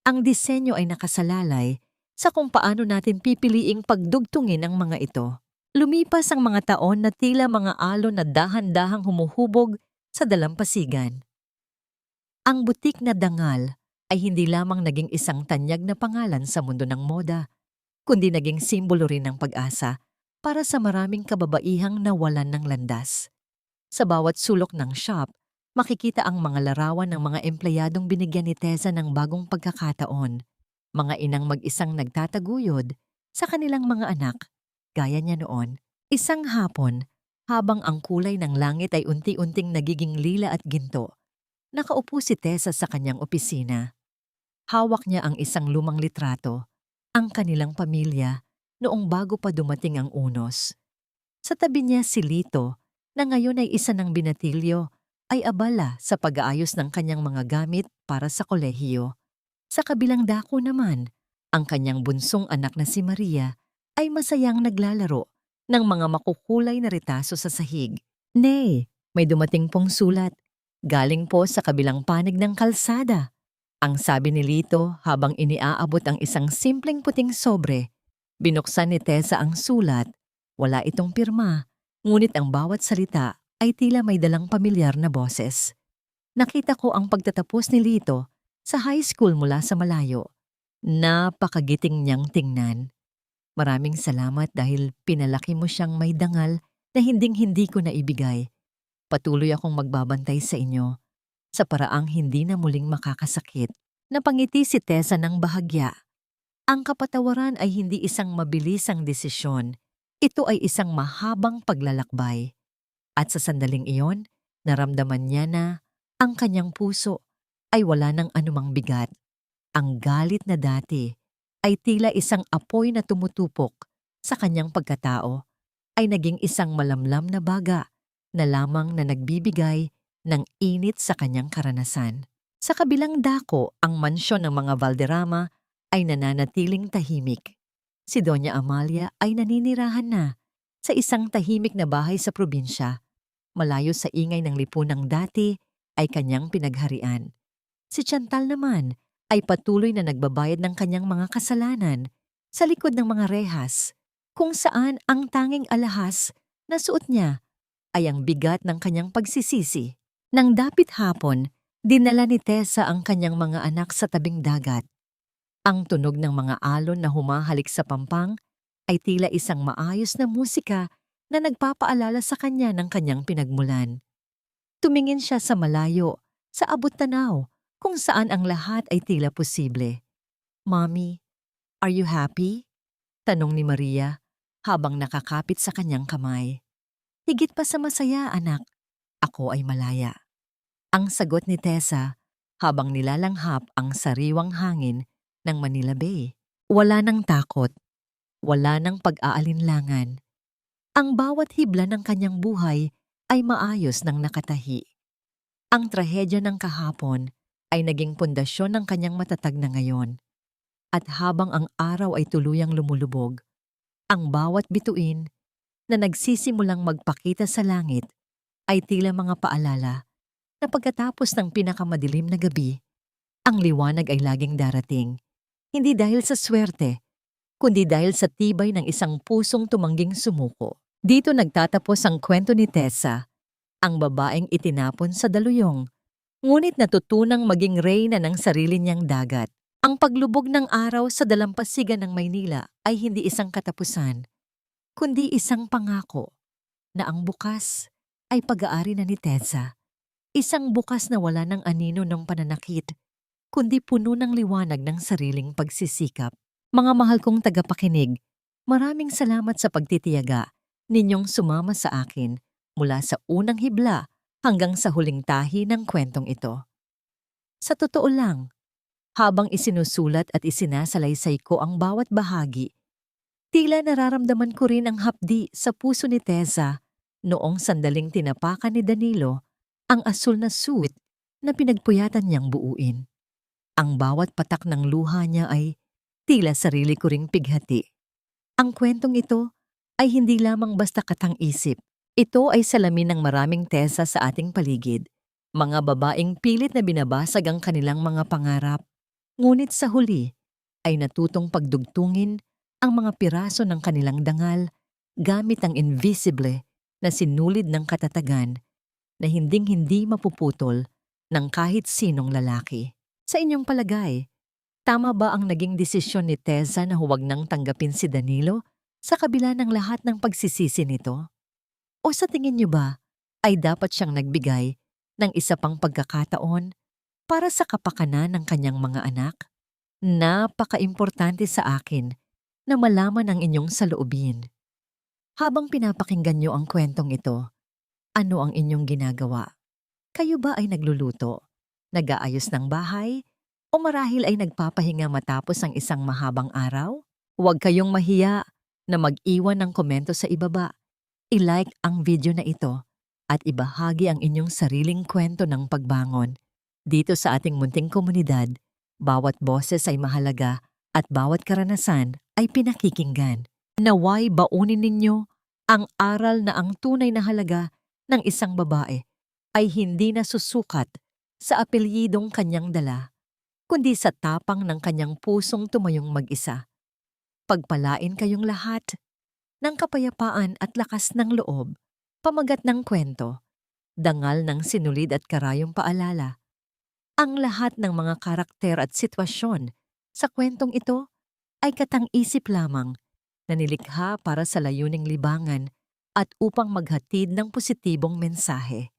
ang disenyo ay nakasalalay sa kung paano natin pipiliing pagdugtungin ang mga ito. Lumipas ang mga taon na tila mga alon na dahan-dahang humuhubog sa dalampasigan. Ang butik na dangal ay hindi lamang naging isang tanyag na pangalan sa mundo ng moda, kundi naging simbolo rin ng pag-asa para sa maraming kababaihang nawalan ng landas. Sa bawat sulok ng shop, makikita ang mga larawan ng mga empleyadong binigyan ni Tessa ng bagong pagkakataon. Mga inang mag-isang nagtataguyod sa kanilang mga anak, gaya niya noon. Isang hapon, habang ang kulay ng langit ay unti-unting nagiging lila at ginto, nakaupo si Tessa sa kanyang opisina. Hawak niya ang isang lumang litrato, ang kanilang pamilya, noong bago pa dumating ang unos. Sa tabi niya si Lito, na ngayon ay isa ng binatilyo ay abala sa pag-aayos ng kanyang mga gamit para sa kolehiyo. Sa kabilang dako naman, ang kanyang bunsong anak na si Maria ay masayang naglalaro ng mga makukulay na retaso sa sahig. Nay, may dumating pong sulat. Galing po sa kabilang panig ng kalsada. Ang sabi ni Lito habang iniaabot ang isang simpleng puting sobre. Binuksan ni Tessa ang sulat. Wala itong pirma, ngunit ang bawat salita ay tila may dalang pamilyar na boses. Nakita ko ang pagtatapos ni Lito sa high school mula sa malayo. Napakagiting niyang tingnan. Maraming salamat dahil pinalaki mo siyang may dangal na hinding-hindi ko naibigay. Patuloy akong magbabantay sa inyo sa paraang hindi na muling makakasakit. Napangiti si Tessa ng bahagya. Ang kapatawaran ay hindi isang mabilisang desisyon. Ito ay isang mahabang paglalakbay. At sa sandaling iyon, naramdaman niya na ang kanyang puso ay wala ng anumang bigat. Ang galit na dati ay tila isang apoy na tumutupok sa kanyang pagkatao ay naging isang malamlam na baga na lamang na nagbibigay ng init sa kanyang karanasan. Sa kabilang dako, ang mansyon ng mga Valderrama ay nananatiling tahimik. Si Doña Amalia ay naninirahan na sa isang tahimik na bahay sa probinsya. Malayo sa ingay ng lipunang dati ay kanyang pinagharian. Si Chantal naman ay patuloy na nagbabayad ng kanyang mga kasalanan sa likod ng mga rehas, kung saan ang tanging alahas na suot niya ay ang bigat ng kanyang pagsisisi. Nang dapit hapon, dinala ni Tessa ang kanyang mga anak sa tabing dagat. Ang tunog ng mga alon na humahalik sa pampang ay tila isang maayos na musika na nagpapaalala sa kanya ng kanyang pinagmulan. Tumingin siya sa malayo, sa abot-tanaw, kung saan ang lahat ay tila posible. "Mommy, are you happy?" tanong ni Maria habang nakakapit sa kanyang kamay. "Higit pa sa masaya, anak. Ako ay malaya." Ang sagot ni Tessa habang nilalanghap ang sariwang hangin ng Manila Bay. Wala ng takot, wala ng pag-aalinlangan. Ang bawat hibla ng kanyang buhay ay maayos ng nakatahi. Ang trahedya ng kahapon ay naging pundasyon ng kanyang matatag na ngayon. At habang ang araw ay tuluyang lumulubog, ang bawat bituin na nagsisimulang magpakita sa langit ay tila mga paalala na pagkatapos ng pinakamadilim na gabi, ang liwanag ay laging darating, hindi dahil sa swerte, kundi dahil sa tibay ng isang pusong tumangging sumuko. Dito nagtatapos ang kwento ni Tessa, ang babaeng itinapon sa daluyong, ngunit natutunang maging reyna ng sarili niyang dagat. Ang paglubog ng araw sa dalampasigan ng Maynila ay hindi isang katapusan, kundi isang pangako na ang bukas ay pag-aari na ni Tessa. Isang bukas na wala ng anino ng pananakit, kundi puno ng liwanag ng sariling pagsisikap. Mga mahal kong tagapakinig, maraming salamat sa pagtitiyaga ninyong sumama sa akin mula sa unang hibla hanggang sa huling tahi ng kwentong ito. Sa totoo lang, habang isinusulat at isinasalaysay ko ang bawat bahagi, tila nararamdaman ko rin ang hapdi sa puso ni Tessa noong sandaling tinapakan ni Danilo ang asul na suit na pinagpuyatan niyang buuin. Ang bawat patak ng luha niya ay tila sarili ko ring pighati. Ang kwentong ito ay hindi lamang basta katang-isip. Ito ay salamin ng maraming Tessa sa ating paligid. Mga babaeng pilit na binabasag ang kanilang mga pangarap. Ngunit sa huli ay natutong pagdugtungin ang mga piraso ng kanilang dangal gamit ang invisible na sinulid ng katatagan na hinding-hindi mapuputol ng kahit sinong lalaki. Sa inyong palagay, tama ba ang naging desisyon ni Tessa na huwag nang tanggapin si Danilo sa kabila ng lahat ng pagsisisi nito? O sa tingin niyo ba ay dapat siyang nagbigay ng isa pang pagkakataon para sa kapakanan ng kanyang mga anak? Napaka-importante sa akin na malaman ang inyong saloobin. Habang pinapakinggan niyo ang kwentong ito, ano ang inyong ginagawa? Kayo ba ay nagluluto, nag-aayos ng bahay, o marahil ay nagpapahinga matapos ang isang mahabang araw? Huwag kayong mahiya na mag-iwan ng komento sa ibaba. I-like ang video na ito at ibahagi ang inyong sariling kwento ng pagbangon. Dito sa ating munting komunidad, bawat boses ay mahalaga at bawat karanasan ay pinakikinggan. Naway baunin ninyo ang aral na ang tunay na halaga ng isang babae ay hindi nasusukat sa apelyidong kanyang dala, kundi sa tapang ng kanyang pusong tumayong mag-isa. Pagpalain kayong lahat ng kapayapaan at lakas ng loob, pamagat ng kwento, dangal ng sinulid at karayong paalala. Ang lahat ng mga karakter at sitwasyon sa kwentong ito ay katang-isip lamang na nilikha para sa layuning libangan at upang maghatid ng positibong mensahe.